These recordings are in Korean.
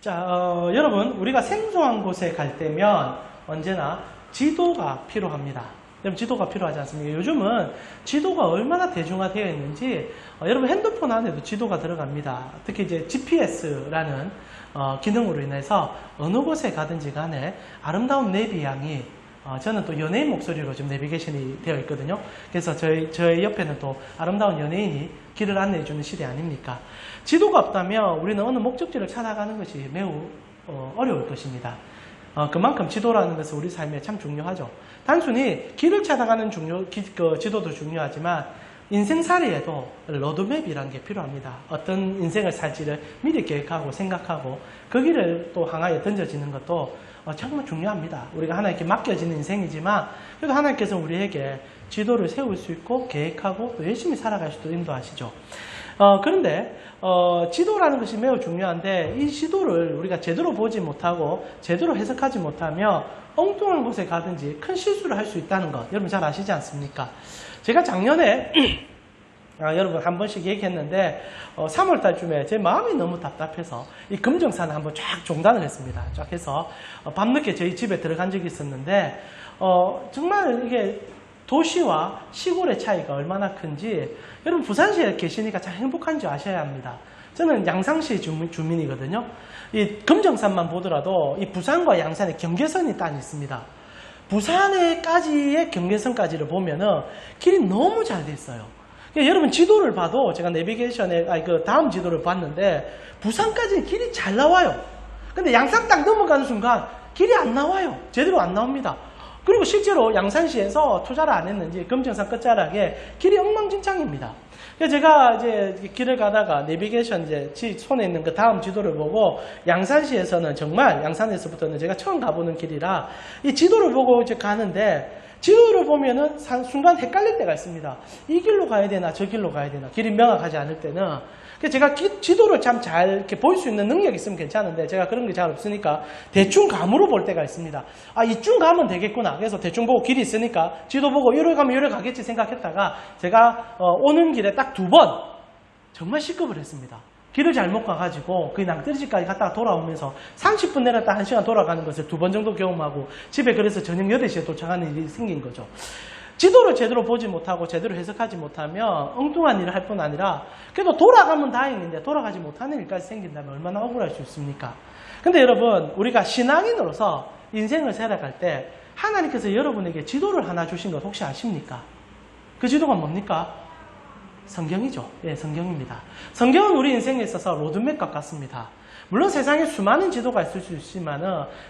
자, 여러분, 우리가 생소한 곳에 갈 때면 언제나 지도가 필요합니다. 여러분, 지도가 필요하지 않습니까? 요즘은 지도가 얼마나 대중화되어 있는지, 여러분 핸드폰 안에도 지도가 들어갑니다. 특히 이제 GPS라는 기능으로 인해서 어느 곳에 가든지 간에 아름다운 내비양이 저는 또 연예인 목소리로 지금 내비게이션이 되어 있거든요. 그래서 저희 옆에는 또 아름다운 연예인이 길을 안내해 주는 시대 아닙니까? 지도가 없다면 우리는 어느 목적지를 찾아가는 것이 매우 어려울 것입니다. 그만큼 지도라는 것은 우리 삶에 참 중요하죠. 단순히 길을 찾아가는 지도도 중요하지만 인생살이에도 로드맵이라는 게 필요합니다. 어떤 인생을 살지를 미리 계획하고 생각하고 그 길을 또 향하여 던져지는 것도 정말 중요합니다. 우리가 하나님께 맡겨지는 인생이지만 그래도 하나님께서 우리에게 지도를 세울 수 있고 계획하고 또 열심히 살아갈 수도 인도하시죠. 그런데 지도라는 것이 매우 중요한데 이 지도를 우리가 제대로 보지 못하고 제대로 해석하지 못하면 엉뚱한 곳에 가든지 큰 실수를 할 수 있다는 것 여러분 잘 아시지 않습니까? 제가 작년에 여러분 한 번씩 얘기했는데 3월 달쯤에 제 마음이 너무 답답해서 이 금정산을 한번 쫙 종단을 했습니다. 쫙 해서 밤늦게 저희 집에 들어간 적이 있었는데 정말 이게 도시와 시골의 차이가 얼마나 큰지 여러분 부산시에 계시니까 참 행복한지 아셔야 합니다. 저는 양산시 주민이거든요. 이 금정산만 보더라도 이 부산과 양산의 경계선이 딱 있습니다. 부산에까지의 경계선까지를 보면은 길이 너무 잘 돼 있어요. 그러니까 여러분 지도를 봐도 제가 내비게이션에 그 다음 지도를 봤는데 부산까지는 길이 잘 나와요. 근데 양산 딱 넘어가는 순간 길이 안 나와요. 제대로 안 나옵니다. 그리고 실제로 양산시에서 투자를 안 했는지 금정산 끝자락에 길이 엉망진창입니다. 그래서 제가 이제 길을 가다가 내비게이션 이제 손에 있는 그 다음 지도를 보고 양산시에서는 정말 양산에서부터는 제가 처음 가보는 길이라 이 지도를 보고 이제 가는데 지도를 보면은 순간 헷갈릴 때가 있습니다. 이 길로 가야 되나 저 길로 가야 되나 길이 명확하지 않을 때는 그래서 제가 지도를 참 잘 이렇게 볼 수 있는 능력이 있으면 괜찮은데 제가 그런 게 잘 없으니까 대충 감으로 볼 때가 있습니다. 아 이쯤 가면 되겠구나. 그래서 대충 보고 길이 있으니까 지도 보고 이리 가면 이리 가겠지 생각했다가 제가 오는 길에 딱 2번 정말 시급을 했습니다. 길을 잘못 가가지고 그 낭떠러지까지 갔다가 돌아오면서 30분 내렸다 1시간 돌아가는 것을 2번 정도 경험하고 집에 그래서 저녁 8시에 도착하는 일이 생긴 거죠. 지도를 제대로 보지 못하고 제대로 해석하지 못하면 엉뚱한 일을 할 뿐 아니라 그래도 돌아가면 다행인데 돌아가지 못하는 일까지 생긴다면 얼마나 억울할 수 있습니까? 근데 여러분 우리가 신앙인으로서 인생을 살아갈 때 하나님께서 여러분에게 지도를 하나 주신 것 혹시 아십니까? 그 지도가 뭡니까? 성경이죠. 예, 성경입니다. 성경은 우리 인생에 있어서 로드맵과 같습니다. 물론 세상에 수많은 지도가 있을 수 있지만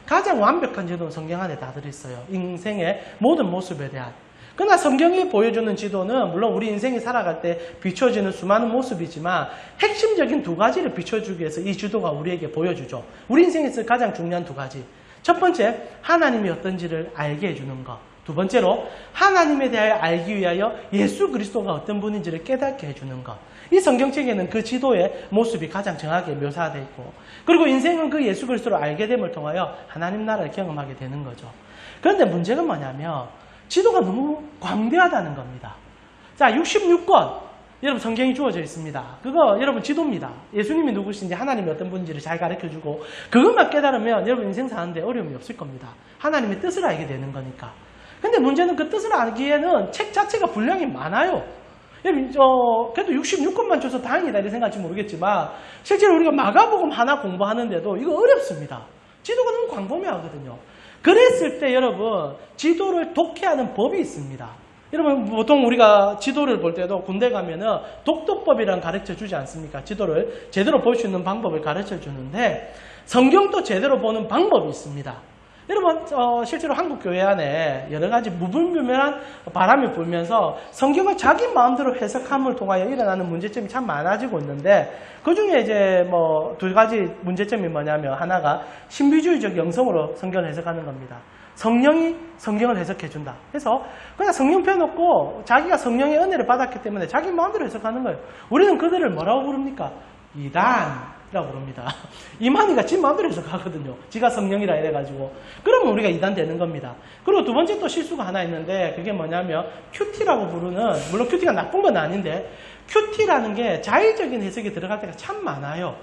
가장 완벽한 지도는 성경 안에 다 들어있어요. 인생의 모든 모습에 대한. 그러나 성경이 보여주는 지도는 물론 우리 인생이 살아갈 때 비춰지는 수많은 모습이지만 핵심적인 2가지를 비춰주기 위해서 이 지도가 우리에게 보여주죠. 우리 인생에서 가장 중요한 2가지. 첫 번째, 하나님이 어떤지를 알게 해주는 것. 2번째로 하나님에 대하여 알기 위하여 예수 그리스도가 어떤 분인지를 깨닫게 해주는 것. 이 성경책에는 그 지도의 모습이 가장 정확하게 묘사되어 있고 그리고 인생은 그 예수 그리스도를 알게 됨을 통하여 하나님 나라를 경험하게 되는 거죠. 그런데 문제가 뭐냐면 지도가 너무 광대하다는 겁니다. 자, 66권 여러분 성경이 주어져 있습니다. 그거 여러분 지도입니다. 예수님이 누구신지 하나님이 어떤 분인지를 잘 가르쳐주고 그것만 깨달으면 여러분 인생 사는데 어려움이 없을 겁니다. 하나님의 뜻을 알게 되는 거니까. 근데 문제는 그 뜻을 알기에는 책 자체가 분량이 많아요. 여러분 그래도 66권만 줘서 다행이다 이렇게 생각할지 모르겠지만 실제로 우리가 마가복음 하나 공부하는데도 이거 어렵습니다. 지도가 너무 광범위하거든요. 그랬을 때 여러분 지도를 독해하는 법이 있습니다. 여러분 보통 우리가 지도를 볼 때도 군대 가면은 독도법이라는 가르쳐 주지 않습니까? 지도를 제대로 볼 수 있는 방법을 가르쳐 주는데 성경도 제대로 보는 방법이 있습니다. 여러분 실제로 한국 교회 안에 여러 가지 무분별한 바람이 불면서 성경을 자기 마음대로 해석함을 통하여 일어나는 문제점이 참 많아지고 있는데 그 중에 이제 뭐 2가지 문제점이 뭐냐면 하나가 신비주의적 영성으로 성경을 해석하는 겁니다. 성령이 성경을 해석해준다. 그래서 그냥 성령 펴놓고 자기가 성령의 은혜를 받았기 때문에 자기 마음대로 해석하는 거예요. 우리는 그들을 뭐라고 부릅니까? 이단이라고 부릅니다. 이만희가 지 마음대로 해석하거든요. 지가 성령이라 이래가지고. 그러면 우리가 이단 되는 겁니다. 그리고 2번째 또 실수가 하나 있는데 그게 뭐냐면 큐티라고 부르는 물론 큐티가 나쁜 건 아닌데 큐티라는 게 자의적인 해석이 들어갈 때가 참 많아요.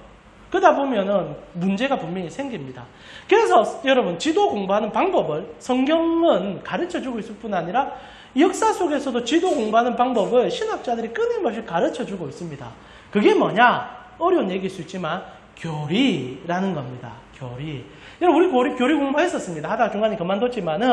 그러다 보면은 문제가 분명히 생깁니다. 그래서 여러분 지도 공부하는 방법을 성경은 가르쳐주고 있을 뿐 아니라 역사 속에서도 지도 공부하는 방법을 신학자들이 끊임없이 가르쳐주고 있습니다. 그게 뭐냐? 어려운 얘기일 수 있지만 교리라는 겁니다. 교리. 여러분 우리 교리 공부했었습니다. 하다가 중간에 그만뒀지만은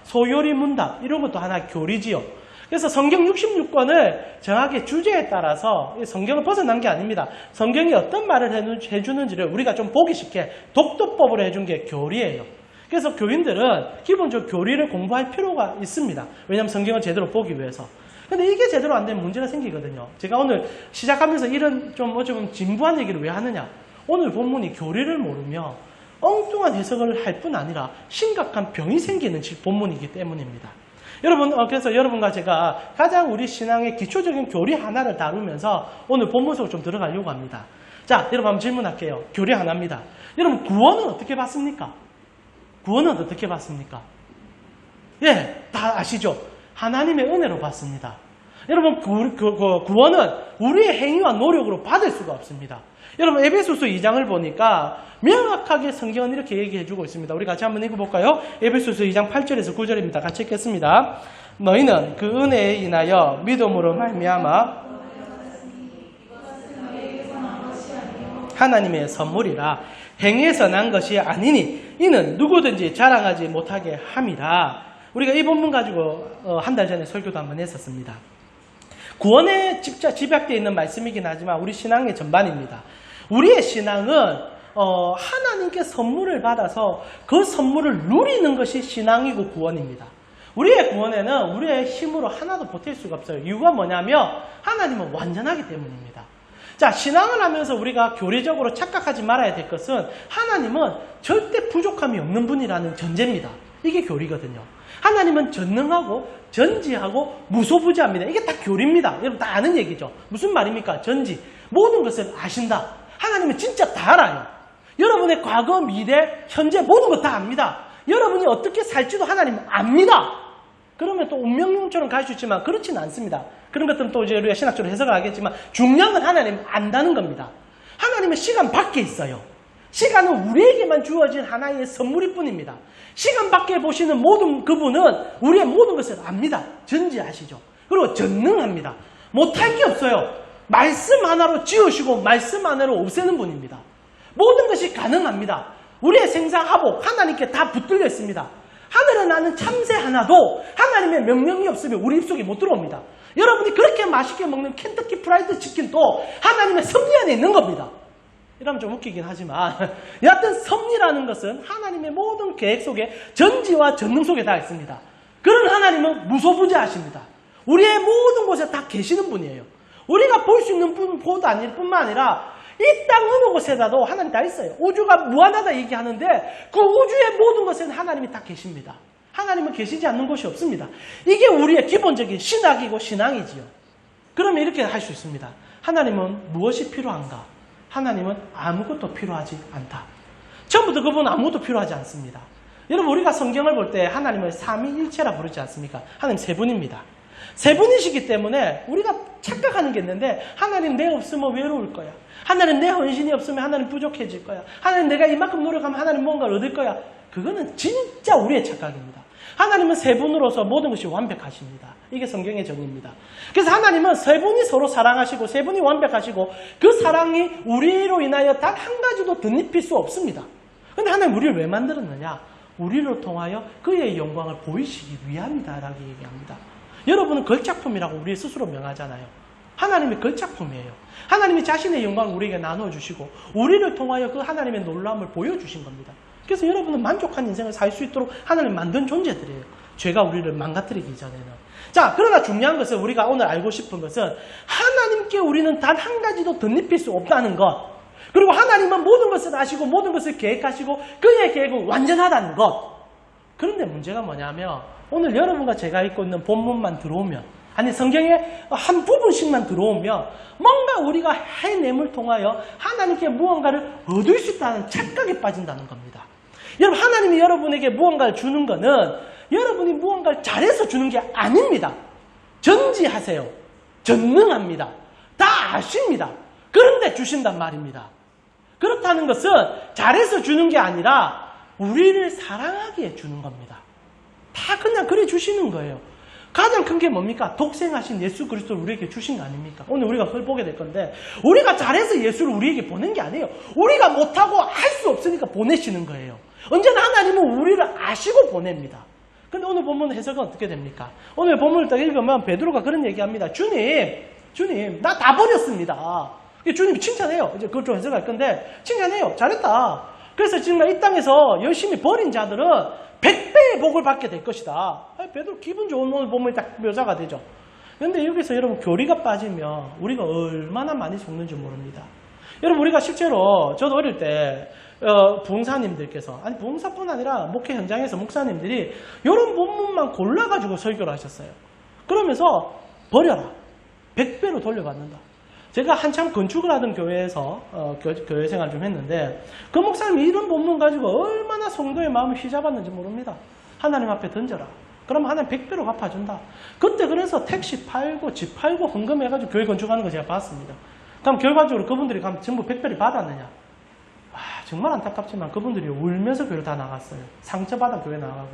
소요리 문답 이런 것도 하나 교리지요. 그래서 성경 66권을 정확히 주제에 따라서 성경을 벗어난 게 아닙니다. 성경이 어떤 말을 해주는지를 우리가 좀 보기 쉽게 독도법으로 해준 게 교리예요. 그래서 교인들은 기본적으로 교리를 공부할 필요가 있습니다. 왜냐하면 성경을 제대로 보기 위해서. 근데 이게 제대로 안 되면 문제가 생기거든요. 제가 오늘 시작하면서 이런 좀 어쩌면 진부한 얘기를 왜 하느냐. 오늘 본문이 교리를 모르며 엉뚱한 해석을 할 뿐 아니라 심각한 병이 생기는 본문이기 때문입니다. 여러분, 그래서 여러분과 제가 가장 우리 신앙의 기초적인 교리 하나를 다루면서 오늘 본문 속으로 좀 들어가려고 합니다. 자, 여러분 한번 질문할게요. 교리 하나입니다. 여러분, 구원은 어떻게 받습니까? 구원은 어떻게 받습니까? 예, 다 아시죠? 하나님의 은혜로 받습니다. 여러분, 구원은 우리의 행위와 노력으로 받을 수가 없습니다. 여러분, 에베소서 2장을 보니까 명확하게 성경은 이렇게 얘기해주고 있습니다. 우리 같이 한번 읽어볼까요? 에베소서 2장 8절에서 9절입니다. 같이 읽겠습니다. 너희는 그 은혜에 인하여 믿음으로 말미암아 하나님의 선물이라 행위에서 난 것이 아니니 이는 누구든지 자랑하지 못하게 함이라. 우리가 이 본문 가지고 한 달 전에 설교도 한번 했었습니다. 구원에 집약되어 있는 말씀이긴 하지만 우리 신앙의 전반입니다. 우리의 신앙은 하나님께 선물을 받아서 그 선물을 누리는 것이 신앙이고 구원입니다. 우리의 구원에는 우리의 힘으로 하나도 보탤 수가 없어요. 이유가 뭐냐면 하나님은 완전하기 때문입니다. 자, 신앙을 하면서 우리가 교리적으로 착각하지 말아야 될 것은 하나님은 절대 부족함이 없는 분이라는 전제입니다. 이게 교리거든요. 하나님은 전능하고 전지하고 무소부지합니다. 이게 다 교리입니다. 여러분 다 아는 얘기죠. 무슨 말입니까? 전지. 모든 것을 아신다. 하나님은 진짜 다 알아요. 여러분의 과거, 미래, 현재 모든 것 다 압니다. 여러분이 어떻게 살지도 하나님은 압니다. 그러면 또 운명론처럼 갈 수 있지만 그렇지는 않습니다. 그런 것들은 또 이제 우리가 신학적으로 해석을 하겠지만 중요한 건 하나님은 안다는 겁니다. 하나님은 시간 밖에 있어요. 시간은 우리에게만 주어진 하나의 선물일 뿐입니다. 시간 밖에 보시는 모든 그분은 우리의 모든 것을 압니다. 전지하시죠. 그리고 전능합니다. 못할 게 없어요. 말씀 하나로 지으시고 말씀 하나로 없애는 분입니다. 모든 것이 가능합니다. 우리의 생사하복 하나님께 다 붙들려 있습니다. 하늘에 나는 참새 하나도 하나님의 명령이 없으면 우리 입속에 못 들어옵니다. 여러분이 그렇게 맛있게 먹는 켄터키 프라이드 치킨도 하나님의 섭리 안에 있는 겁니다. 이러면 좀 웃기긴 하지만 여하튼 섭리라는 것은 하나님의 모든 계획 속에 전지와 전능 속에 다 있습니다. 그런 하나님은 무소부지하십니다. 우리의 모든 곳에 다 계시는 분이에요. 우리가 볼 수 있는 뿐만 아니라 이 땅 어느 곳에라도 하나님 다 있어요. 우주가 무한하다 얘기하는데 그 우주의 모든 것에는 하나님이 다 계십니다. 하나님은 계시지 않는 곳이 없습니다. 이게 우리의 기본적인 신학이고 신앙이지요. 그러면 이렇게 할 수 있습니다. 하나님은 무엇이 필요한가? 하나님은 아무것도 필요하지 않다. 처음부터 그분은 아무것도 필요하지 않습니다. 여러분 우리가 성경을 볼 때 하나님을 삼위일체라 부르지 않습니까? 하나님 세 분입니다. 세 분이시기 때문에 우리가 착각하는 게 있는데 하나님 내 없으면 외로울 거야. 하나님 내 헌신이 없으면 하나님 부족해질 거야. 하나님 내가 이만큼 노력하면 하나님 뭔가를 얻을 거야. 그거는 진짜 우리의 착각입니다. 하나님은 세 분으로서 모든 것이 완벽하십니다. 이게 성경의 정의입니다. 그래서 하나님은 세 분이 서로 사랑하시고 세 분이 완벽하시고 그 사랑이 우리로 인하여 단 한 가지도 덧입힐 수 없습니다. 그런데 하나님 우리를 왜 만들었느냐? 우리를 통하여 그의 영광을 보이시기 위함이다라고 얘기합니다. 여러분은 걸작품이라고 우리 스스로 명하잖아요. 하나님이 걸작품이에요. 하나님이 자신의 영광을 우리에게 나눠주시고 우리를 통하여 그 하나님의 놀라움을 보여주신 겁니다. 그래서 여러분은 만족한 인생을 살 수 있도록 하나님 만든 존재들이에요. 죄가 우리를 망가뜨리기 전에는. 자, 그러나 중요한 것은 우리가 오늘 알고 싶은 것은 하나님께 우리는 단 한 가지도 덧입힐 수 없다는 것. 그리고 하나님은 모든 것을 아시고 모든 것을 계획하시고 그의 계획은 완전하다는 것. 그런데 문제가 뭐냐면 오늘 여러분과 제가 읽고 있는 본문만 들어오면 아니 성경의 한 부분씩만 들어오면 뭔가 우리가 해냄을 통하여 하나님께 무언가를 얻을 수 있다는 착각에 빠진다는 겁니다. 여러분 하나님이 여러분에게 무언가를 주는 것은 여러분이 무언가를 잘해서 주는 게 아닙니다. 전지하세요. 전능합니다. 다 아십니다. 그런데 주신단 말입니다. 그렇다는 것은 잘해서 주는 게 아니라 우리를 사랑하기에 주는 겁니다. 다 그냥 그래 주시는 거예요. 가장 큰 게 뭡니까? 독생하신 예수 그리스도를 우리에게 주신 거 아닙니까? 오늘 우리가 그걸 보게 될 건데 우리가 잘해서 예수를 우리에게 보낸 게 아니에요. 우리가 못하고 할 수 없으니까 보내시는 거예요. 언제나 하나님은 우리를 아시고 보냅니다. 근데 오늘 본문 해석은 어떻게 됩니까? 오늘 본문을 딱 읽으면 베드로가 그런 얘기합니다. 주님, 나 다 버렸습니다. 주님이 칭찬해요. 이제 그걸 좀 해석할 건데 칭찬해요. 잘했다. 그래서 지금 이 땅에서 열심히 버린 자들은 100배의 복을 받게 될 것이다. 베드로 기분 좋은 오늘 본문이 딱 묘사가 되죠. 그런데 여기서 여러분 교리가 빠지면 우리가 얼마나 많이 속는지 모릅니다. 여러분 우리가 실제로 저도 어릴 때 부흥사님들께서 아니 부흥사뿐 아니라 목회 현장에서 목사님들이 이런 본문만 골라가지고 설교를 하셨어요. 그러면서 버려라. 100배로 돌려받는다. 제가 한참 건축을 하던 교회에서 교회 생활 좀 했는데 그 목사님이 이런 본문 가지고 얼마나 성도의 마음을 휘잡았는지 모릅니다. 하나님 앞에 던져라. 그러면 하나님 100배로 갚아준다. 그때 그래서 택시 팔고 집 팔고 헌금해가지고 교회 건축하는 거 제가 봤습니다. 그럼 결과적으로 그분들이 가면 전부 100배를 받았느냐? 와, 정말 안타깝지만 그분들이 울면서 교회를 다 나갔어요. 상처받아 교회 나가고.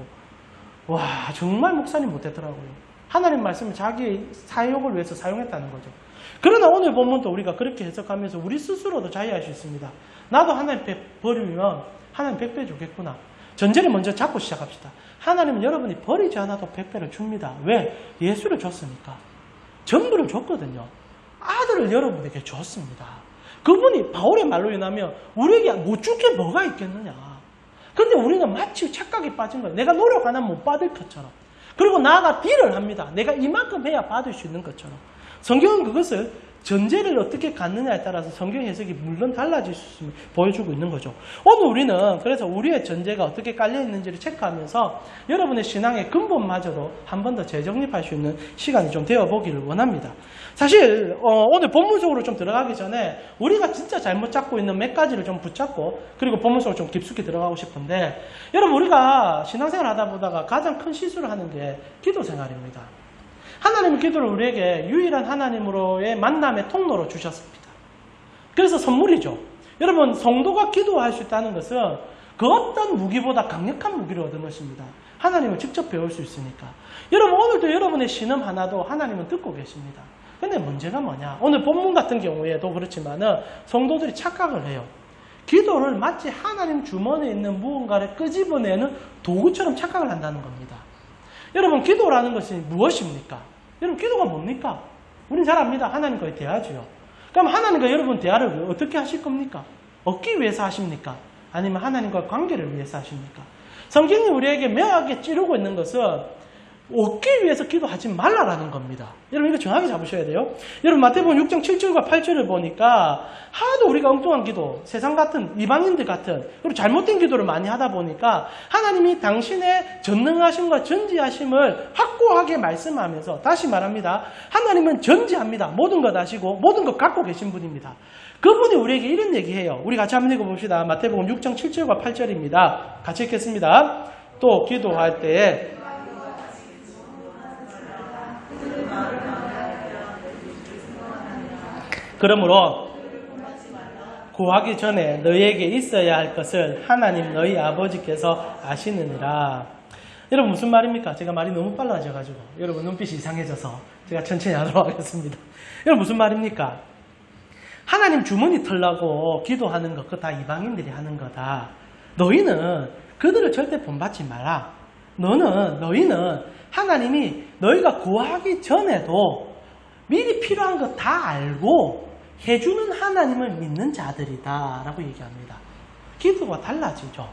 와, 정말 목사님 못했더라고요. 하나님 말씀을 자기의 사역을 위해서 사용했다는 거죠. 그러나 오늘 본문도 우리가 그렇게 해석하면서 우리 스스로도 자유할 수 있습니다. 나도 하나님 버리면 하나님 100배 주겠구나. 전제를 먼저 잡고 시작합시다. 하나님은 여러분이 버리지 않아도 100배를 줍니다. 왜? 예수를 줬으니까. 전부를 줬거든요. 아들을 여러분에게 줬습니다. 그분이 바울의 말로 인하면 우리에게 못 줄 게 뭐가 있겠느냐. 근데 우리는 마치 착각에 빠진 거예요. 내가 노력 안 하면 못 받을 것처럼. 그리고 나아가 딜을 합니다. 내가 이만큼 해야 받을 수 있는 것처럼. 성경은 그것을 전제를 어떻게 갖느냐에 따라서 성경 해석이 물론 달라질 수 있음을 보여주고 있는 거죠. 오늘 우리는 그래서 우리의 전제가 어떻게 깔려 있는지를 체크하면서 여러분의 신앙의 근본마저도 한 번 더 재정립할 수 있는 시간이 좀 되어보기를 원합니다. 사실 오늘 본문 속으로 좀 들어가기 전에 우리가 진짜 잘못 잡고 있는 몇 가지를 좀 붙잡고 그리고 본문 속으로 좀 깊숙이 들어가고 싶은데 여러분 우리가 신앙생활 하다 보다가 가장 큰 실수를 하는 게 기도 생활입니다. 하나님은 기도를 우리에게 유일한 하나님으로의 만남의 통로로 주셨습니다. 그래서 선물이죠. 여러분 성도가 기도할 수 있다는 것은 그 어떤 무기보다 강력한 무기를 얻은 것입니다. 하나님을 직접 배울 수 있으니까. 여러분 오늘도 여러분의 신음 하나도 하나님은 듣고 계십니다. 근데 문제가 뭐냐? 오늘 본문 같은 경우에도 그렇지만은 성도들이 착각을 해요. 기도를 마치 하나님 주머니에 있는 무언가를 끄집어내는 도구처럼 착각을 한다는 겁니다. 여러분 기도라는 것이 무엇입니까? 여러분 기도가 뭡니까? 우린 잘 압니다. 하나님과의 대화죠. 그럼 하나님과 여러분 대화를 어떻게 하실 겁니까? 얻기 위해서 하십니까? 아니면 하나님과 관계를 위해서 하십니까? 성경이 우리에게 명확하게 찌르고 있는 것은 얻기 위해서 기도하지 말라라는 겁니다. 여러분 이거 정확히 잡으셔야 돼요. 여러분 마태복음 6장 7절과 8절을 보니까 하도 우리가 엉뚱한 기도, 세상 같은 이방인들 같은 그리고 잘못된 기도를 많이 하다 보니까 하나님이 당신의 전능하심과 전지하심을 확고하게 말씀하면서 다시 말합니다. 하나님은 전지합니다. 모든 것 아시고 모든 것 갖고 계신 분입니다. 그분이 우리에게 이런 얘기해요. 우리 같이 한번 읽어봅시다. 마태복음 6장 7절과 8절입니다. 같이 읽겠습니다. 또 기도할 때에 그러므로 구하기 전에 너희에게 있어야 할 것을 하나님 너희 아버지께서 아시느니라. 여러분 무슨 말입니까? 제가 말이 너무 빨라져가지고 여러분 눈빛이 이상해져서 제가 천천히 하도록 하겠습니다. 여러분 무슨 말입니까? 하나님 주머니 털라고 기도하는 거 그거 다 이방인들이 하는 거다. 너희는 그들을 절대 본받지 마라. 너희는 하나님이 너희가 구하기 전에도 미리 필요한 거 다 알고 해주는 하나님을 믿는 자들이다 라고 얘기합니다. 기도가 달라지죠.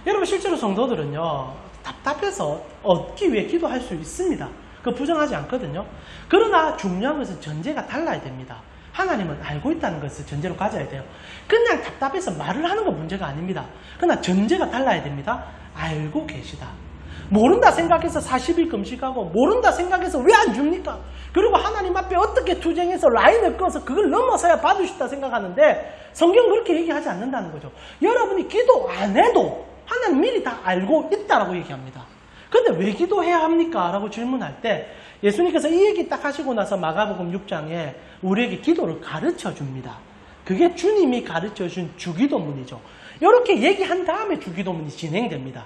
여러분 실제로 성도들은요 답답해서 얻기 위해 기도할 수 있습니다. 그거 부정하지 않거든요. 그러나 중요한 것은 전제가 달라야 됩니다. 하나님은 알고 있다는 것을 전제로 가져야 돼요. 그냥 답답해서 말을 하는 건 문제가 아닙니다. 그러나 전제가 달라야 됩니다. 알고 계시다. 모른다 생각해서 40일 금식하고 모른다 생각해서 왜 안 줍니까? 그리고 하나님 앞에 어떻게 투쟁해서 라인을 꺼서 그걸 넘어서야 받을 수 있다 생각하는데 성경은 그렇게 얘기하지 않는다는 거죠. 여러분이 기도 안 해도 하나님 미리 다 알고 있다라고 얘기합니다. 근데 왜 기도해야 합니까? 라고 질문할 때 예수님께서 이 얘기 딱 하시고 나서 마가복음 6장에 우리에게 기도를 가르쳐 줍니다. 그게 주님이 가르쳐준 주기도문이죠. 이렇게 얘기한 다음에 주기도문이 진행됩니다.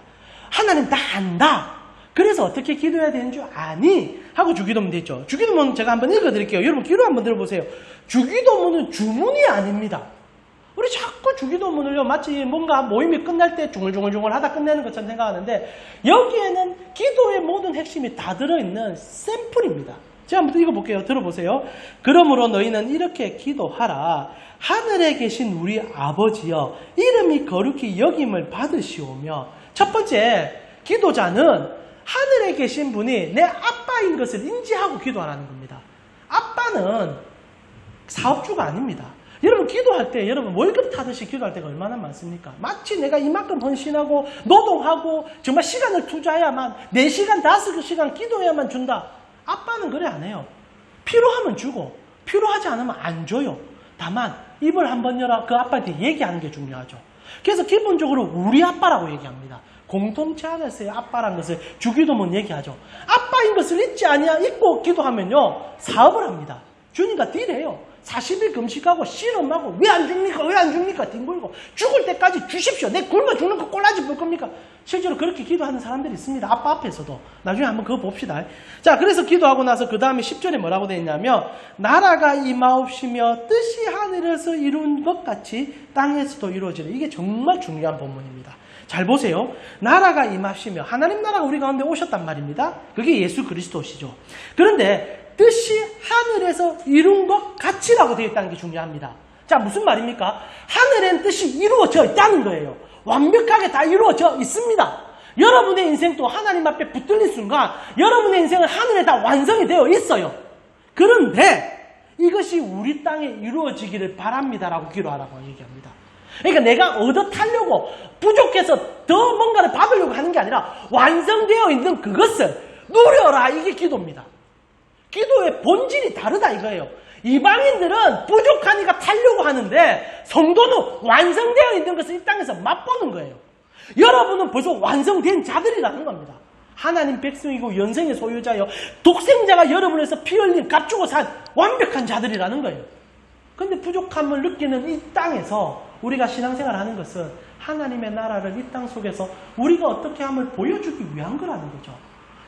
하나님 다 안다. 그래서 어떻게 기도해야 되는 줄 아니? 하고 주기도문 됐죠. 주기도문 제가 한번 읽어드릴게요. 여러분 귀로 한번 들어보세요. 주기도문은 주문이 아닙니다. 우리 자꾸 주기도문을요, 마치 뭔가 모임이 끝날 때 중얼중얼중얼 하다 끝내는 것처럼 생각하는데, 여기에는 기도의 모든 핵심이 다 들어있는 샘플입니다. 제가 한번 읽어볼게요. 들어보세요. 그러므로 너희는 이렇게 기도하라. 하늘에 계신 우리 아버지여, 이름이 거룩히 여김을 받으시오며. 첫 번째, 기도자는 하늘에 계신 분이 내 아빠인 것을 인지하고 기도하라는 겁니다. 아빠는 사업주가 아닙니다. 여러분 기도할 때 여러분 월급 타듯이 기도할 때가 얼마나 많습니까? 마치 내가 이만큼 헌신하고 노동하고 정말 시간을 투자해야만 4시간 5시간 기도해야만 준다. 아빠는 그래 안 해요. 필요하면 주고 필요하지 않으면 안 줘요. 다만 입을 한번 열어 그 아빠한테 얘기하는 게 중요하죠. 그래서 기본적으로 우리 아빠라고 얘기합니다. 공동체 안에서의 아빠라는 것을 주기도문 얘기하죠. 아빠인 것을 잊지 아니야 잊고 기도하면요 사업을 합니다. 주님과 딜해요. 40일 금식하고 씨름하고 왜 안 줍니까? 왜 안 줍니까? 뒹굴고 죽을 때까지 주십시오. 내 굶어 죽는 거 꼴라지 볼 겁니까? 실제로 그렇게 기도하는 사람들이 있습니다. 아빠 앞에서도. 나중에 한번 그거 봅시다. 자, 그래서 기도하고 나서 그 다음에 10절에 뭐라고 되어 있냐면 나라가 임하옵시며 뜻이 하늘에서 이룬 것 같이 땅에서도 이루어지라. 이게 정말 중요한 본문입니다. 잘 보세요. 나라가 임하시며 하나님 나라가 우리 가운데 오셨단 말입니다. 그게 예수 그리스도시죠. 그런데 뜻이 하늘에서 이룬 것 같이라고 되어 있다는 게 중요합니다. 자, 무슨 말입니까? 하늘엔 뜻이 이루어져 있다는 거예요. 완벽하게 다 이루어져 있습니다. 여러분의 인생도 하나님 앞에 붙들린 순간 여러분의 인생은 하늘에 다 완성이 되어 있어요. 그런데 이것이 우리 땅에 이루어지기를 바랍니다라고 기도하라고 얘기합니다. 그러니까 내가 얻어 타려고 부족해서 더 뭔가를 받으려고 하는 게 아니라 완성되어 있는 그것을 누려라. 이게 기도입니다. 기도의 본질이 다르다 이거예요. 이방인들은 부족하니까 타려고 하는데 성도는 완성되어 있는 것을 이 땅에서 맛보는 거예요. 여러분은 벌써 완성된 자들이라는 겁니다. 하나님 백성이고 연생의 소유자요. 독생자가 여러분에서 피 흘린 값주고 산 완벽한 자들이라는 거예요. 근데 부족함을 느끼는 이 땅에서 우리가 신앙생활을 하는 것은 하나님의 나라를 이 땅 속에서 우리가 어떻게 함을 보여주기 위한 거라는 거죠.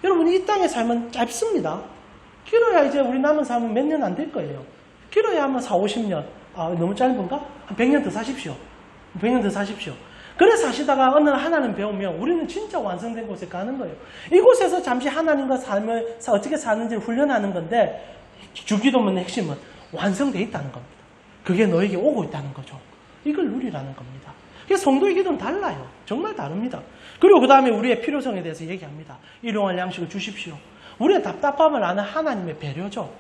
여러분 이 땅의 삶은 짧습니다. 길어야 이제 우리 남은 삶은 몇 년 안 될 거예요. 길어야 하면 4, 50년. 아, 너무 짧은가? 한 100년 더 사십시오. 100년 더 사십시오. 그래 사시다가 어느 날 하나님 배우면 우리는 진짜 완성된 곳에 가는 거예요. 이곳에서 잠시 하나님과 삶을 어떻게 사는지를 훈련하는 건데 주기도문의 핵심은 완성되어 있다는 겁니다. 그게 너에게 오고 있다는 거죠. 이걸 누리라는 겁니다. 그래서 성도의 기도는 달라요. 정말 다릅니다. 그리고 그 다음에 우리의 필요성에 대해서 얘기합니다. 일용할 양식을 주십시오. 우리의 답답함을 아는 하나님의 배려죠.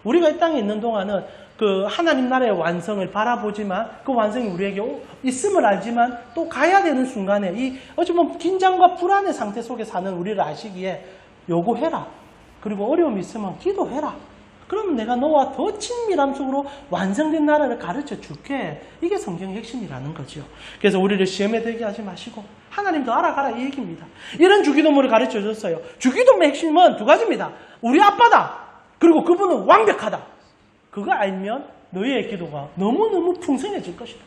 우리가 이 땅에 있는 동안은 그 하나님 나라의 완성을 바라보지만 그 완성이 우리에게 있음을 알지만 또 가야 되는 순간에 이 어쩌면 긴장과 불안의 상태 속에 사는 우리를 아시기에 요구해라. 그리고 어려움이 있으면 기도해라. 그러면 내가 너와 더 친밀한 속으로 완성된 나라를 가르쳐 줄게. 이게 성경의 핵심이라는 거죠. 그래서 우리를 시험에 들게 하지 마시고 하나님도 알아가라 이 얘기입니다. 이런 주기도문을 가르쳐 줬어요. 주기도문의 핵심은 두 가지입니다. 우리 아빠다. 그리고 그분은 완벽하다. 그거 알면 너희의 기도가 너무너무 풍성해질 것이다.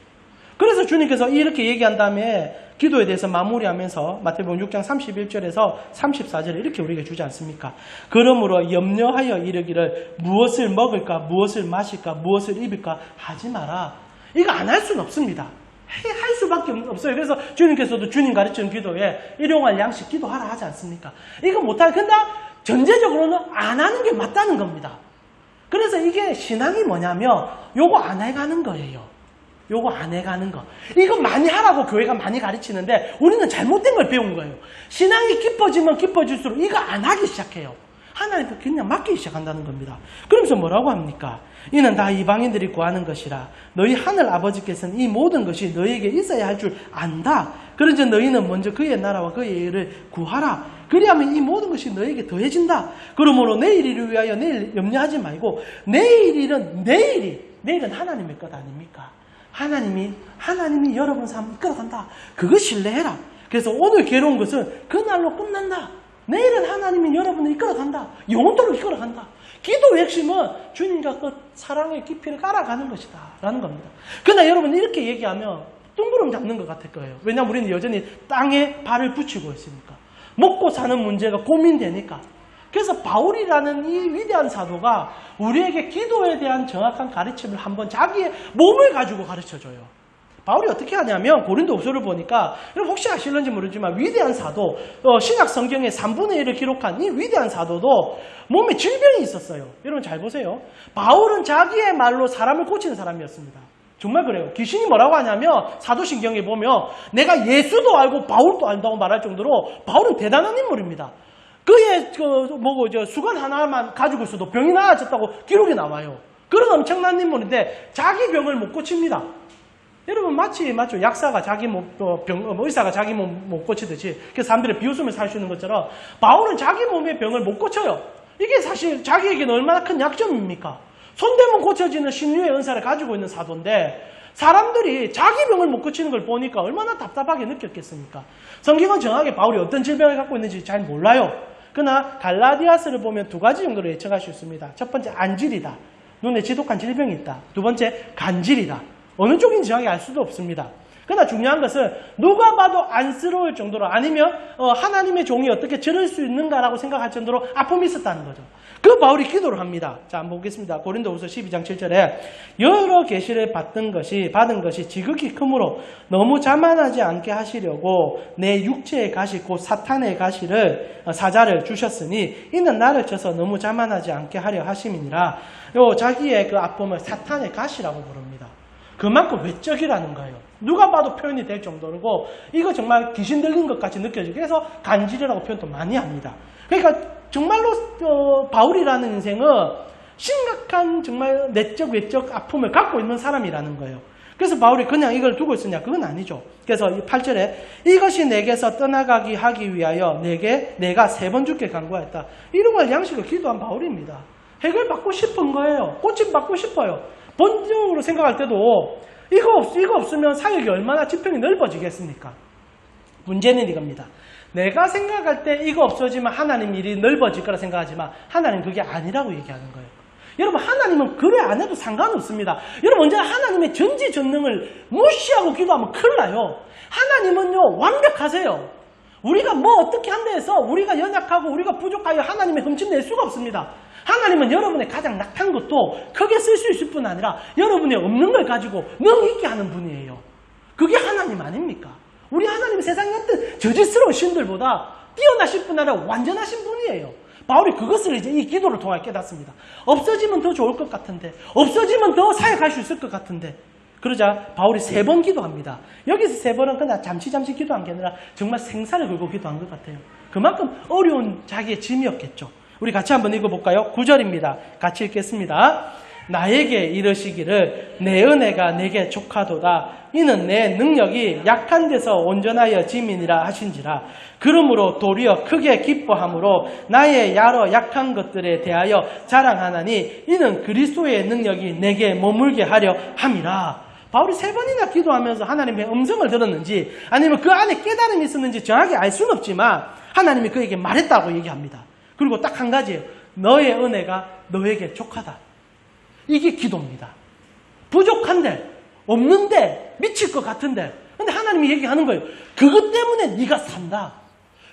그래서 주님께서 이렇게 얘기한 다음에 기도에 대해서 마무리하면서 마태복음 6장 31절에서 34절에 이렇게 우리에게 주지 않습니까? 그러므로 염려하여 이르기를 무엇을 먹을까, 무엇을 마실까, 무엇을 입을까 하지 마라. 이거 안 할 수는 없습니다. 할 수밖에 없어요. 그래서 주님께서도 주님 가르치는 기도에 일용할 양식 기도하라 하지 않습니까? 이거 못하는, 근데 전제적으로는 안 하는 게 맞다는 겁니다. 그래서 이게 신앙이 뭐냐면 요거 안 해가는 거예요. 요거 안 해가는 거. 이거 많이 하라고 교회가 많이 가르치는데 우리는 잘못된 걸 배운 거예요. 신앙이 깊어지면 깊어질수록 이거 안 하기 시작해요. 하나님께 그냥 맡기기 시작한다는 겁니다. 그러면서 뭐라고 합니까? 이는 다 이방인들이 구하는 것이라. 너희 하늘 아버지께서는 이 모든 것이 너희에게 있어야 할 줄 안다. 그런즉 너희는 먼저 그의 나라와 그의 의를 구하라. 그리하면 이 모든 것이 너희에게 더해진다. 그러므로 내일을 위하여 내일 염려하지 말고 내일은 하나님의 것 아닙니까? 하나님이 여러분 삶을 이끌어간다. 그거 신뢰해라. 그래서 오늘 괴로운 것은 그날로 끝난다. 내일은 하나님이 여러분을 이끌어간다. 영원토록 이끌어간다. 기도의 핵심은 주님과 그 사랑의 깊이를 깔아가는 것이다 라는 겁니다. 그러나 여러분 이렇게 얘기하면 둥그름 잡는 것 같을 거예요. 왜냐하면 우리는 여전히 땅에 발을 붙이고 있으니까. 먹고 사는 문제가 고민되니까. 그래서 바울이라는 이 위대한 사도가 우리에게 기도에 대한 정확한 가르침을 한번 자기의 몸을 가지고 가르쳐줘요. 바울이 어떻게 하냐면 고린도후서를 보니까 여러분 혹시 아실는지 모르지만 위대한 사도 신약 성경의 3분의 1을 기록한 이 위대한 사도도 몸에 질병이 있었어요. 여러분 잘 보세요. 바울은 자기의 말로 사람을 고치는 사람이었습니다. 정말 그래요. 귀신이 뭐라고 하냐면 사도신경에 보면 내가 예수도 알고 바울도 안다고 말할 정도로 바울은 대단한 인물입니다. 그의 수건 하나만 가지고 있어도 병이 나아졌다고 기록이 나와요. 그런 엄청난 인물인데 자기 병을 못 고칩니다. 여러분 맞죠? 약사가 자기 의사가 자기 몸 못 고치듯이 그래서 사람들이 비웃음을 살 수 있는 것처럼 바울은 자기 몸의 병을 못 고쳐요. 이게 사실 자기에게는 얼마나 큰 약점입니까? 손대면 고쳐지는 신유의 은사를 가지고 있는 사도인데 사람들이 자기 병을 못 고치는 걸 보니까 얼마나 답답하게 느꼈겠습니까? 성경은 정확하게 바울이 어떤 질병을 갖고 있는지 잘 몰라요. 그러나 갈라디아서를 보면 두 가지 정도로 예측할 수 있습니다. 첫 번째 안질이다. 눈에 지독한 질병이 있다. 두 번째 간질이다. 어느 쪽인지 정확히 알 수도 없습니다. 그러나 중요한 것은 누가 봐도 안쓰러울 정도로 아니면 하나님의 종이 어떻게 저럴 수 있는가라고 생각할 정도로 아픔이 있었다는 거죠. 그 바울이 기도를 합니다. 자, 한번 보겠습니다. 고린도후서 12장 7절에 여러 계시를 받은 것이 지극히 크므로 너무 자만하지 않게 하시려고 내 육체의 가시 곧 사탄의 사자를 주셨으니 이는 나를 쳐서 너무 자만하지 않게 하려 하심이니라. 자기의 그 아픔을 사탄의 가시라고 부릅니다. 그만큼 외적이라는 거예요. 누가 봐도 표현이 될 정도고 이거 정말 귀신 들린 것 같이 느껴지고 그래서 간질이라고 표현도 많이 합니다. 그러니까 정말로 바울이라는 인생은 심각한 정말 내적 외적 아픔을 갖고 있는 사람이라는 거예요. 그래서 바울이 그냥 이걸 두고 있었냐? 그건 아니죠. 그래서 8절에 이것이 내게서 떠나가게 하기 위하여 내가 3번 주께 간구하였다. 일용할 양식을 기도한 바울입니다. 해결받고 싶은 거예요. 고침받고 싶어요. 본질적으로 생각할 때도 이거 없으면 사역이 얼마나 지평이 넓어지겠습니까? 문제는 이겁니다. 내가 생각할 때 이거 없어지면 하나님 일이 넓어질 거라 생각하지만 하나님 그게 아니라고 얘기하는 거예요. 여러분 하나님은 그래 안 해도 상관없습니다. 여러분 언제나 하나님의 전지전능을 무시하고 기도하면 큰일 나요. 하나님은요 완벽하세요. 우리가 뭐 어떻게 한다 해서 우리가 연약하고 우리가 부족하여 하나님의 흠집낼 수가 없습니다. 하나님은 여러분의 가장 낙한 것도 크게 쓸 수 있을 뿐 아니라 여러분의 없는 걸 가지고 능 있게 하는 분이에요. 그게 하나님 아닙니까? 우리 하나님은 세상의 어떤 저질스러운 신들보다 뛰어나신 뿐 아니라 완전하신 분이에요. 바울이 그것을 이제 이 기도를 통해 깨닫습니다. 없어지면 더 좋을 것 같은데, 없어지면 더 사역할 수 있을 것 같은데. 그러자 바울이 3번 기도합니다. 여기서 3번은 그냥 잠시 기도한 게 아니라 정말 생사를 걸고 기도한 것 같아요. 그만큼 어려운 자기의 짐이었겠죠. 우리 같이 한번 읽어볼까요? 9절입니다. 같이 읽겠습니다. 나에게 이르시기를 내 은혜가 내게 족하도다. 이는 내 능력이 약한 데서 온전하여 짐이니라 하신지라. 그러므로 도리어 크게 기뻐함으로 나의 여러 약한 것들에 대하여 자랑하나니 이는 그리스도의 능력이 내게 머물게 하려 함이라. 바울이 3번이나 기도하면서 하나님의 음성을 들었는지 아니면 그 안에 깨달음이 있었는지 정확히 알 수는 없지만 하나님이 그에게 말했다고 얘기합니다. 그리고 딱 한 가지예요. 너의 은혜가 너에게 족하다. 이게 기도입니다. 부족한데, 없는데, 미칠 것 같은데. 근데 하나님이 얘기하는 거예요. 그것 때문에 네가 산다.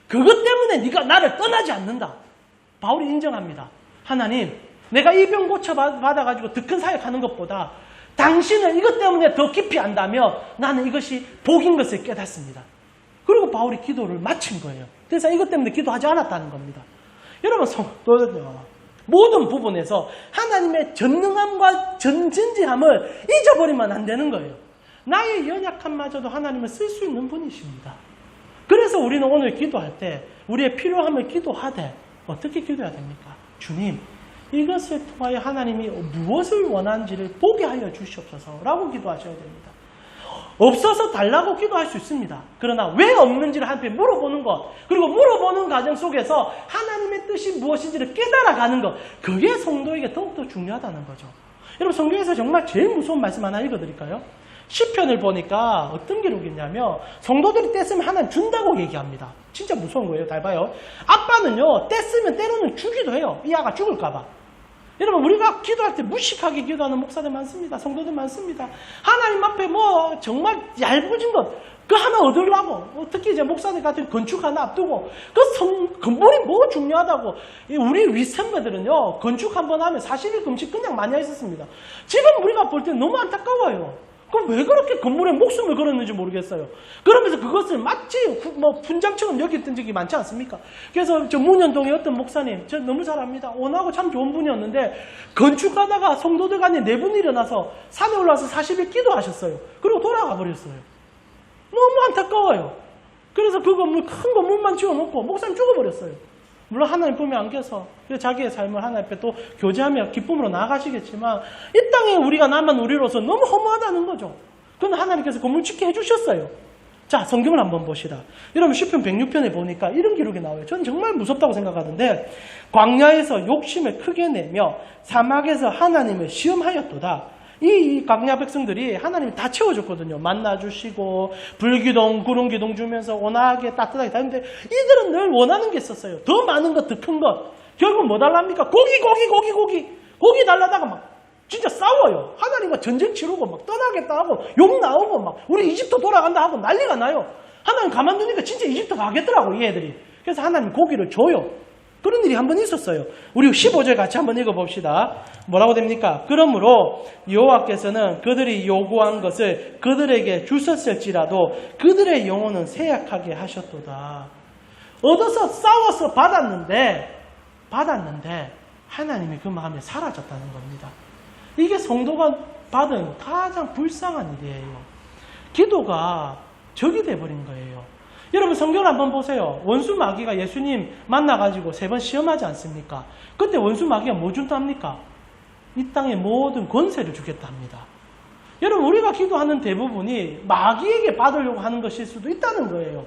그것 때문에 네가 나를 떠나지 않는다. 바울이 인정합니다. 하나님, 내가 이 병 고쳐받아가지고 더 큰 사역하는 것보다 당신을 이것 때문에 더 깊이 안다면 나는 이것이 복인 것을 깨닫습니다. 그리고 바울이 기도를 마친 거예요. 그래서 이것 때문에 기도하지 않았다는 겁니다. 여러분, 모든 부분에서 하나님의 전능함과 전진지함을 잊어버리면 안 되는 거예요. 나의 연약함마저도 하나님을 쓸 수 있는 분이십니다. 그래서 우리는 오늘 기도할 때 우리의 필요함을 기도하되 어떻게 기도해야 됩니까? 주님, 이것을 통하여 하나님이 무엇을 원하는지를 보게 하여 주시옵소서라고 기도하셔야 됩니다. 없어서 달라고 기도할 수 있습니다. 그러나 왜 없는지를 한편 물어보는 것, 그리고 물어보는 과정 속에서 하나님의 뜻이 무엇인지를 깨달아가는 것, 그게 성도에게 더욱더 중요하다는 거죠. 여러분, 성경에서 정말 제일 무서운 말씀 하나 읽어드릴까요? 시편을 보니까 어떤 기록이 있냐면 성도들이 떼쓰면 하나님 준다고 얘기합니다. 진짜 무서운 거예요. 잘 봐요. 아빠는요, 떼쓰면 때로는 주기도 해요. 이 아가 죽을까 봐. 여러분 우리가 기도할 때 무식하게 기도하는 목사들 많습니다. 성도들 많습니다. 하나님 앞에 뭐 정말 얇아진 것 그 하나 얻으려고 특히 이제 목사들 같은 건축 하나 앞두고 건물이 뭐 중요하다고 우리 윗선배들은요 건축 한번 하면 40일 금식 그냥 많이 했었습니다. 지금 우리가 볼 때 너무 안타까워요. 그럼 왜 그렇게 건물에 목숨을 걸었는지 모르겠어요. 그러면서 그것을 마치 뭐 분장처럼 여겼던 적이 많지 않습니까? 그래서 저 문현동의 어떤 목사님, 저 너무 잘 압니다. 온하고 참 좋은 분이었는데 건축하다가 성도들 간에 4분이 일어나서 산에 올라와서 40일 기도하셨어요. 그리고 돌아가 버렸어요. 너무 안타까워요. 그래서 그 건물, 큰 건물만 지어놓고 목사님 죽어버렸어요. 물론 하나님 품에 안겨서 자기의 삶을 하나님 앞에 또 교제하며 기쁨으로 나아가시겠지만 이 땅에 우리가 남은 우리로서 너무 허무하다는 거죠. 그건 하나님께서 건물 짓게 해주셨어요. 자, 성경을 한번 봅시다. 여러분 시편 106편에 보니까 이런 기록이 나와요. 저는 정말 무섭다고 생각하는데 광야에서 욕심을 크게 내며 사막에서 하나님을 시험하였도다. 이 광야 백성들이 하나님이 다 채워줬거든요. 만나 주시고 불기둥, 구름기둥 주면서 온화하게 따뜻하게 다녔는데 이들은 늘 원하는 게 있었어요. 더 많은 것, 더 큰 것. 결국 뭐 달랍니까? 고기 달라다가 막 진짜 싸워요. 하나님과 전쟁 치르고 막 떠나겠다 하고 욕 나오고 막 우리 이집트 돌아간다 하고 난리가 나요. 하나님 가만두니까 진짜 이집트 가겠더라고 이 애들이. 그래서 하나님 고기를 줘요. 그런 일이 한번 있었어요. 우리 15절 같이 한번 읽어봅시다. 뭐라고 됩니까? 그러므로 여호와께서는 그들이 요구한 것을 그들에게 주셨을지라도 그들의 영혼은 쇠약하게 하셨도다. 얻어서 싸워서 받았는데 하나님이 그 마음에 사라졌다는 겁니다. 이게 성도가 받은 가장 불쌍한 일이에요. 기도가 적이 돼버린 거예요. 여러분 성경을 한번 보세요. 원수 마귀가 예수님 만나가지고 3번 시험하지 않습니까? 그때 원수 마귀가 뭐 준답니까? 이 땅의 모든 권세를 주겠다 합니다. 여러분 우리가 기도하는 대부분이 마귀에게 받으려고 하는 것일 수도 있다는 거예요.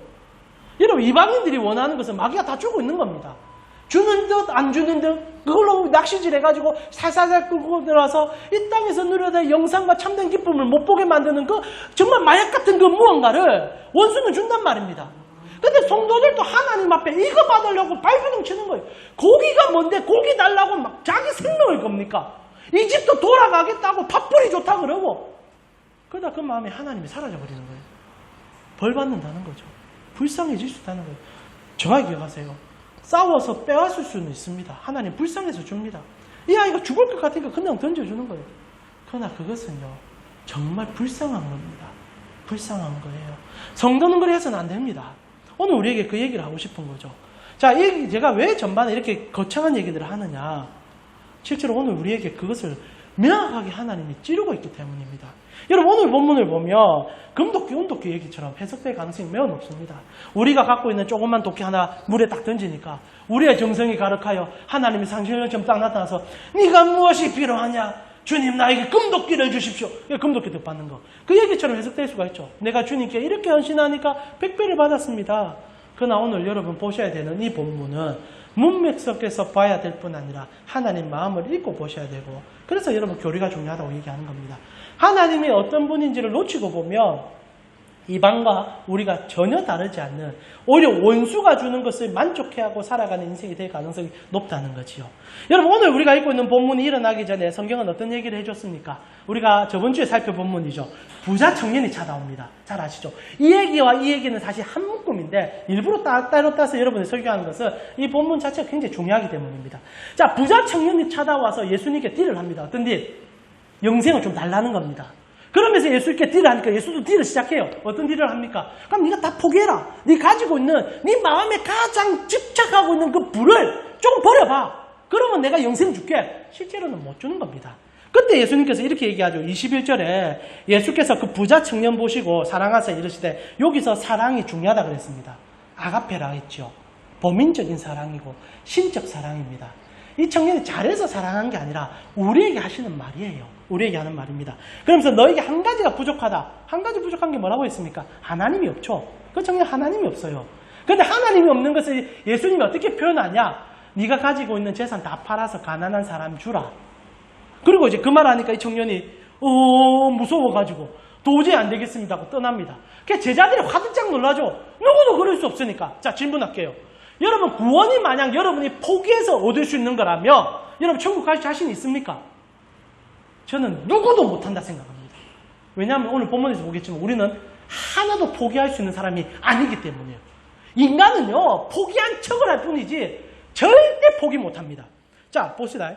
여러분 이방인들이 원하는 것은 마귀가 다 주고 있는 겁니다. 주는 듯 안 주는 듯 그걸로 낚시질 해가지고 살살살 끌고 들어와서 이 땅에서 누려야 될 영상과 참된 기쁨을 못 보게 만드는 그 정말 마약 같은 그 무언가를 원수는 준단 말입니다. 근데 성도들도 하나님 앞에 이거 받으려고 발버둥 치는 거예요. 고기가 뭔데 고기 달라고 막 자기 생명을 겁니까? 이집트 돌아가겠다고 팥불이 좋다 그러고 그러다 그 마음에 하나님이 사라져버리는 거예요. 벌 받는다는 거죠. 불쌍해질 수 있다는 거예요. 정확히 기억하세요. 싸워서 빼앗을 수는 있습니다. 하나님 불쌍해서 줍니다. 이 아이가 죽을 것 같으니까 그냥 던져주는 거예요. 그러나 그것은요 정말 불쌍한 겁니다. 불쌍한 거예요. 성도는 그래 해서는 안 됩니다. 오늘 우리에게 그 얘기를 하고 싶은 거죠. 자, 제가 왜 전반에 이렇게 거창한 얘기들을 하느냐. 실제로 오늘 우리에게 그것을 명확하게 하나님이 찌르고 있기 때문입니다. 여러분 오늘 본문을 보면 금도끼, 은도끼 얘기처럼 해석될 가능성이 매우 높습니다. 우리가 갖고 있는 조그만 도끼 하나 물에 딱 던지니까 우리의 정성이 가득하여 하나님이 상실령처럼 딱 나타나서 네가 무엇이 필요하냐? 주님 나에게 금도끼를 주십시오. 금도끼 받는 거. 그 얘기처럼 해석될 수가 있죠. 내가 주님께 이렇게 헌신하니까 100배를 받았습니다. 그러나 오늘 여러분 보셔야 되는 이 본문은 문맥 속에서 봐야 될 뿐 아니라 하나님 마음을 읽고 보셔야 되고 그래서 여러분 교리가 중요하다고 얘기하는 겁니다. 하나님이 어떤 분인지를 놓치고 보면 이방과 우리가 전혀 다르지 않는 오히려 원수가 주는 것을 만족해하고 살아가는 인생이 될 가능성이 높다는 거지요. 여러분 오늘 우리가 읽고 있는 본문이 일어나기 전에 성경은 어떤 얘기를 해줬습니까? 우리가 저번 주에 살펴본 본문이죠. 부자 청년이 찾아옵니다. 잘 아시죠? 이 얘기와 이 얘기는 사실 한 묶음인데 일부러 따로 따서 여러분이 설교하는 것은 이 본문 자체가 굉장히 중요하기 때문입니다. 자, 부자 청년이 찾아와서 예수님께 딜을 합니다. 어떤 딜? 영생을 좀 달라는 겁니다. 그러면서 예수님께 딜을 하니까 예수도 딜을 시작해요. 어떤 딜을 합니까? 그럼 네가 다 포기해라. 네 가지고 있는 네 마음에 가장 집착하고 있는 그 불을 조금 버려봐. 그러면 내가 영생 줄게. 실제로는 못 주는 겁니다. 그때 예수님께서 이렇게 얘기하죠. 21절에 예수께서 그 부자 청년 보시고 사랑하사 이르시되 여기서 사랑이 중요하다 그랬습니다. 아가페라 했죠. 범인적인 사랑이고 신적 사랑입니다. 이 청년이 잘해서 사랑한 게 아니라 우리에게 하시는 말이에요. 우리에게 하는 말입니다. 그러면서 너에게 한 가지가 부족하다. 한 가지 부족한 게 뭐라고 했습니까? 하나님이 없죠. 그 청년 하나님이 없어요. 그런데 하나님이 없는 것을 예수님이 어떻게 표현하냐? 네가 가지고 있는 재산 다 팔아서 가난한 사람 주라. 그리고 이제 그 말 하니까 이 청년이 무서워가지고 도저히 안 되겠습니다 하고 떠납니다. 그러니까 제자들이 화들짝 놀라죠. 누구도 그럴 수 없으니까. 자, 질문할게요. 여러분 구원이 만약 여러분이 포기해서 얻을 수 있는 거라면 여러분 천국 갈 자신 있습니까? 저는 누구도 못한다 생각합니다. 왜냐하면 오늘 본문에서 보겠지만 우리는 하나도 포기할 수 있는 사람이 아니기 때문이에요. 인간은요 포기한 척을 할 뿐이지 절대 포기 못합니다. 자 봅시다.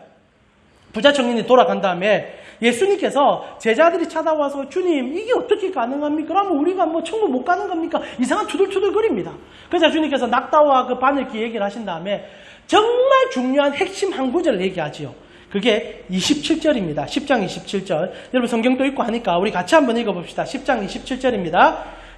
부자 청년이 돌아간 다음에 예수님께서 제자들이 찾아와서 주님 이게 어떻게 가능합니까? 그러면 우리가 뭐 천국 못 가는 겁니까? 이상한 투덜투덜거립니다. 그래서 주님께서 낙타와 그 바늘기 얘기를 하신 다음에 정말 중요한 핵심 한 구절을 얘기하지요. 그게 27절입니다. 10장 27절. 여러분 성경도 읽고 하니까 우리 같이 한번 읽어봅시다. 10장 27절입니다.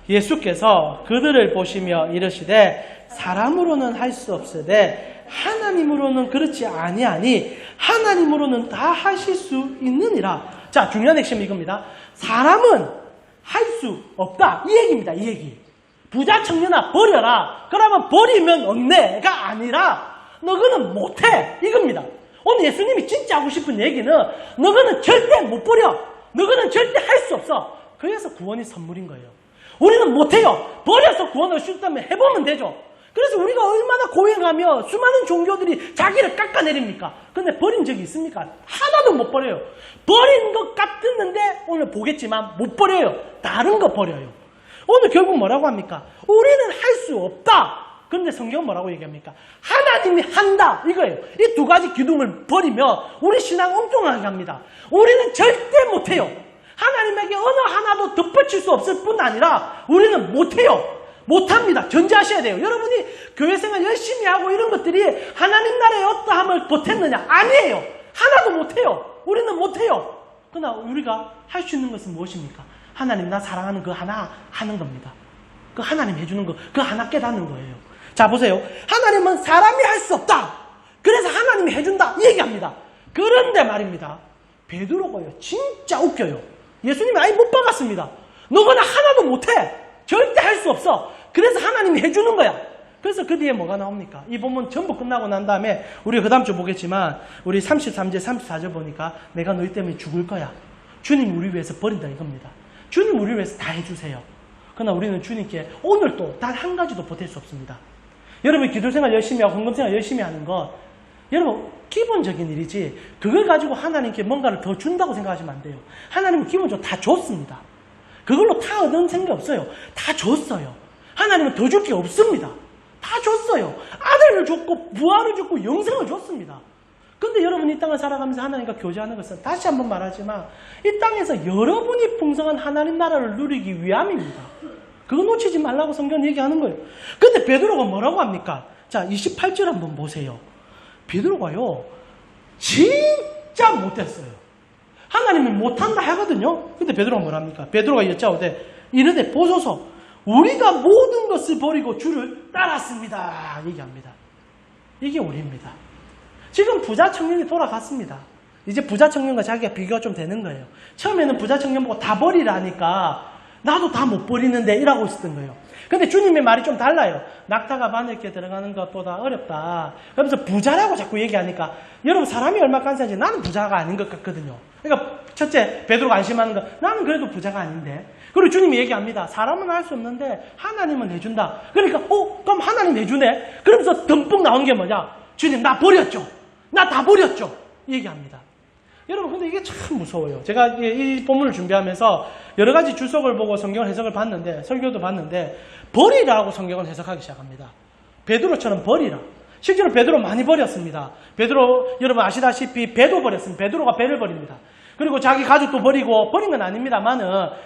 예수께서 그들을 보시며 이르시되 사람으로는 할 수 없으되 하나님으로는 그렇지 아니하니 하나님으로는 다 하실 수 있느니라. 자, 중요한 핵심이 이겁니다. 사람은 할 수 없다. 이 얘기입니다. 이 얘기. 부자 청년아 버려라. 그러면 버리면 없네가 아니라 너희는 못해. 이겁니다. 오늘 예수님이 진짜 하고 싶은 얘기는 너희는 절대 못 버려. 너희는 절대 할 수 없어. 그래서 구원이 선물인 거예요. 우리는 못해요. 버려서 구원을 수 있다면 해보면 되죠. 그래서 우리가 얼마나 고행하며 수많은 종교들이 자기를 깎아내립니까? 근데 버린 적이 있습니까? 하나도 못 버려요. 버린 것 같았는데 오늘 보겠지만 못 버려요. 다른 거 버려요. 오늘 결국 뭐라고 합니까? 우리는 할 수 없다. 근데 성경은 뭐라고 얘기합니까? 하나님이 한다. 이거예요. 이 두 가지 기둥을 버리면 우리 신앙 엉뚱하게 합니다. 우리는 절대 못해요. 하나님에게 어느 하나도 덧붙일 수 없을 뿐 아니라 우리는 못해요. 못합니다. 전제하셔야 돼요. 여러분이 교회생활 열심히 하고 이런 것들이 하나님 나라의 어떠함을 보탰느냐? 아니에요. 하나도 못해요. 우리는 못해요. 그러나 우리가 할 수 있는 것은 무엇입니까? 하나님 나 사랑하는 그 하나 하는 겁니다. 그 하나님 해주는 거, 그 하나 깨닫는 거예요. 자 보세요. 하나님은 사람이 할 수 없다. 그래서 하나님이 해준다. 이 얘기합니다. 그런데 말입니다. 베드로가요. 진짜 웃겨요. 예수님이 아예 못 박았습니다. 너거나 하나도 못해. 절대 할 수 없어. 그래서 하나님이 해주는 거야. 그래서 그 뒤에 뭐가 나옵니까? 이 본문 전부 끝나고 난 다음에 우리가 그 다음 주 보겠지만 우리 33절 34절 보니까 내가 너희 때문에 죽을 거야. 주님 우리 위해서 버린다 이겁니다. 주님 우리 위해서 다 해주세요. 그러나 우리는 주님께 오늘도 단 한 가지도 보탤 수 없습니다. 여러분 기도생활 열심히 하고 헌금생활 열심히 하는 건 여러분 기본적인 일이지 그걸 가지고 하나님께 뭔가를 더 준다고 생각하시면 안 돼요. 하나님은 기본적으로 다 줬습니다. 그걸로 다 얻은 생각 없어요. 다 줬어요. 하나님은 더 줄 게 없습니다. 다 줬어요. 아들을 줬고 부활을 줬고 영생을 줬습니다. 근데 여러분이 이 땅을 살아가면서 하나님과 교제하는 것은 다시 한번 말하지만 이 땅에서 여러분이 풍성한 하나님 나라를 누리기 위함입니다. 그거 놓치지 말라고 성경은 얘기하는 거예요. 근데 베드로가 뭐라고 합니까? 자 28절 한번 보세요. 베드로가요 진짜 못했어요. 하나님은 못한다 하거든요. 근데 베드로가 뭐랍니까? 베드로가 여짜오되 이르되 보소서 우리가 모든 것을 버리고 주를 따랐습니다. 얘기합니다. 이게 우리입니다. 지금 부자 청년이 돌아갔습니다. 이제 부자 청년과 자기가 비교가 좀 되는 거예요. 처음에는 부자 청년 보고 다 버리라니까 나도 다 못 버리는데 이라고 있었던 거예요. 근데 주님의 말이 좀 달라요. 낙타가 바늘기에 들어가는 것보다 어렵다. 그러면서 부자라고 자꾸 얘기하니까 여러분 사람이 얼마 깐사인지 나는 부자가 아닌 것 같거든요. 그러니까 첫째 베드로가 안심하는 거 나는 그래도 부자가 아닌데. 그리고 주님이 얘기합니다. 사람은 할 수 없는데 하나님은 해준다. 그러니까 그럼 하나님 해주네. 그러면서 듬뿍 나오는 게 뭐냐? 주님 나 버렸죠. 나 다 버렸죠. 얘기합니다. 여러분 근데 이게 참 무서워요. 제가 이 본문을 준비하면서 여러 가지 주석을 보고 성경 해석을 봤는데 설교도 봤는데 버리라고 성경을 해석하기 시작합니다. 베드로처럼 버리라. 실제로 베드로 많이 버렸습니다. 베드로 여러분 아시다시피 배도 버렸습니다. 베드로가 배를 버립니다. 그리고 자기 가족도 버리고 버린 건 아닙니다만은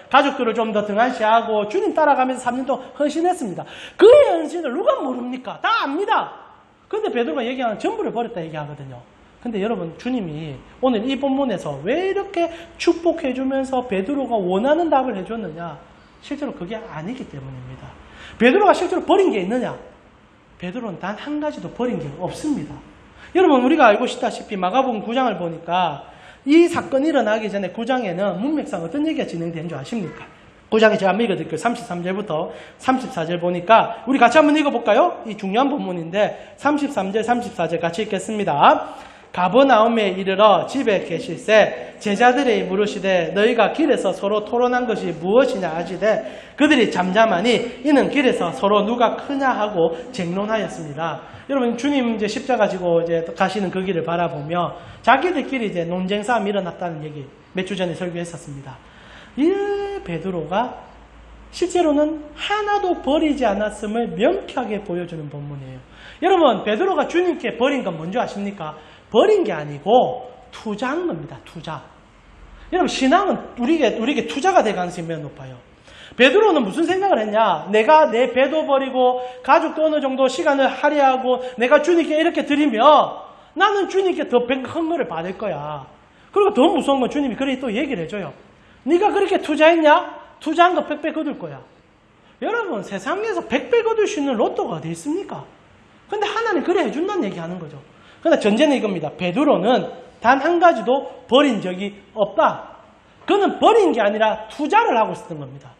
가족들을 좀 더 등한시하고 주님 따라가면서 3년 동안 헌신했습니다. 그의 헌신을 누가 모릅니까? 다 압니다. 그런데 베드로가 얘기하는 전부를 버렸다 얘기하거든요. 근데 여러분 주님이 오늘 이 본문에서 왜 이렇게 축복해주면서 베드로가 원하는 답을 해줬느냐? 실제로 그게 아니기 때문입니다. 베드로가 실제로 버린 게 있느냐? 베드로는 단 한 가지도 버린 게 없습니다. 여러분 우리가 알고 있다시피 마가복음 9장을 보니까 이 사건이 일어나기 전에 9장에는 문맥상 어떤 얘기가 진행된 줄 아십니까? 9장에 제가 한번 읽어드릴게요. 33절부터 34절 보니까 우리 같이 한번 읽어볼까요? 이 중요한 본문인데 33절 34절 같이 읽겠습니다. 가버나움에 이르러 집에 계실새 제자들이 물으시되 너희가 길에서 서로 토론한 것이 무엇이냐 하시되 그들이 잠잠하니 이는 길에서 서로 누가 크냐 하고 쟁론하였습니다. 여러분 주님 이제 십자가 지고 이제 가시는 그 길을 바라보며 자기들끼리 이제 논쟁 싸움이 일어났다는 얘기 몇 주 전에 설교했었습니다. 이 베드로가 실제로는 하나도 버리지 않았음을 명쾌하게 보여주는 본문이에요. 여러분 베드로가 주님께 버린 건 뭔지 아십니까? 버린 게 아니고 투자한 겁니다. 투자. 여러분 신앙은 우리에게 투자가 될 가능성이 매우 높아요. 베드로는 무슨 생각을 했냐? 내가 내 배도 버리고 가족도 어느 정도 시간을 할애하고 내가 주님께 이렇게 드리면 나는 주님께 더 큰 거를 받을 거야. 그리고 더 무서운 건 주님이 그렇게 또 얘기를 해줘요. 네가 그렇게 투자했냐? 투자한 거 100배 거둘 거야. 여러분 세상에서 100배 거둘 수 있는 로또가 어디 있습니까? 근데 하나님 그래 해준다는 얘기하는 거죠. 그러나 전제는 이겁니다. 베드로는 단 한 가지도 버린 적이 없다. 그는 버린 게 아니라 투자를 하고 있었던 겁니다.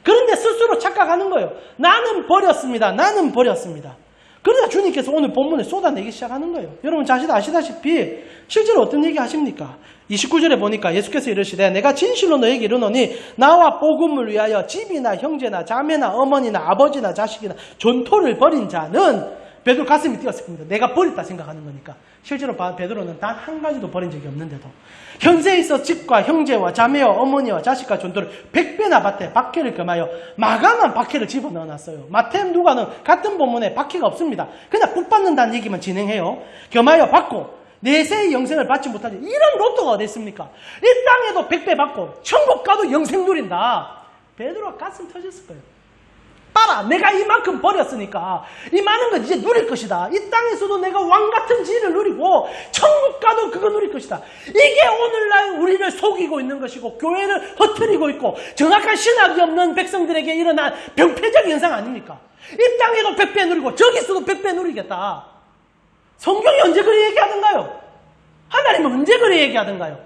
그런데 스스로 착각하는 거예요. 나는 버렸습니다. 나는 버렸습니다. 그러다 주님께서 오늘 본문에 쏟아내기 시작하는 거예요. 여러분 자신 아시다시피 실제로 어떤 얘기 하십니까? 29절에 보니까 예수께서 이르시되 내가 진실로 너에게 이르노니 나와 복음을 위하여 집이나 형제나 자매나 어머니나 아버지나 자식이나 존토를 버린 자는 베드로 가슴이 뛰었을 겁니다. 내가 버렸다 생각하는 거니까. 실제로 베드로는 단 한 가지도 버린 적이 없는데도 현세에 있어 집과 형제와 자매와 어머니와 자식과 존토를 100배나 밭에 박해를 겸하여 마감한 박해를 집어넣어놨어요. 마태 누가는 같은 본문에 박해가 없습니다. 그냥 복 받는다는 얘기만 진행해요. 겸하여 받고 내세의 영생을 받지 못하지. 이런 로또가 어디 있습니까? 이 땅에도 100배 받고 천국 가도 영생 누린다. 베드로가 가슴 터졌을 거예요. 봐라, 내가 이만큼 버렸으니까 이 많은 건 이제 누릴 것이다. 이 땅에서도 내가 왕 같은 지위를 누리고 천국 가도 그거 누릴 것이다. 이게 오늘날 우리를 속이고 있는 것이고 교회를 허트리고 있고 정확한 신학이 없는 백성들에게 일어난 병폐적 현상 아닙니까? 이 땅에도 100배 누리고 저기서도 100배 누리겠다. 성경이 언제 그리 얘기하던가요? 하나님은 언제 그리 얘기하던가요?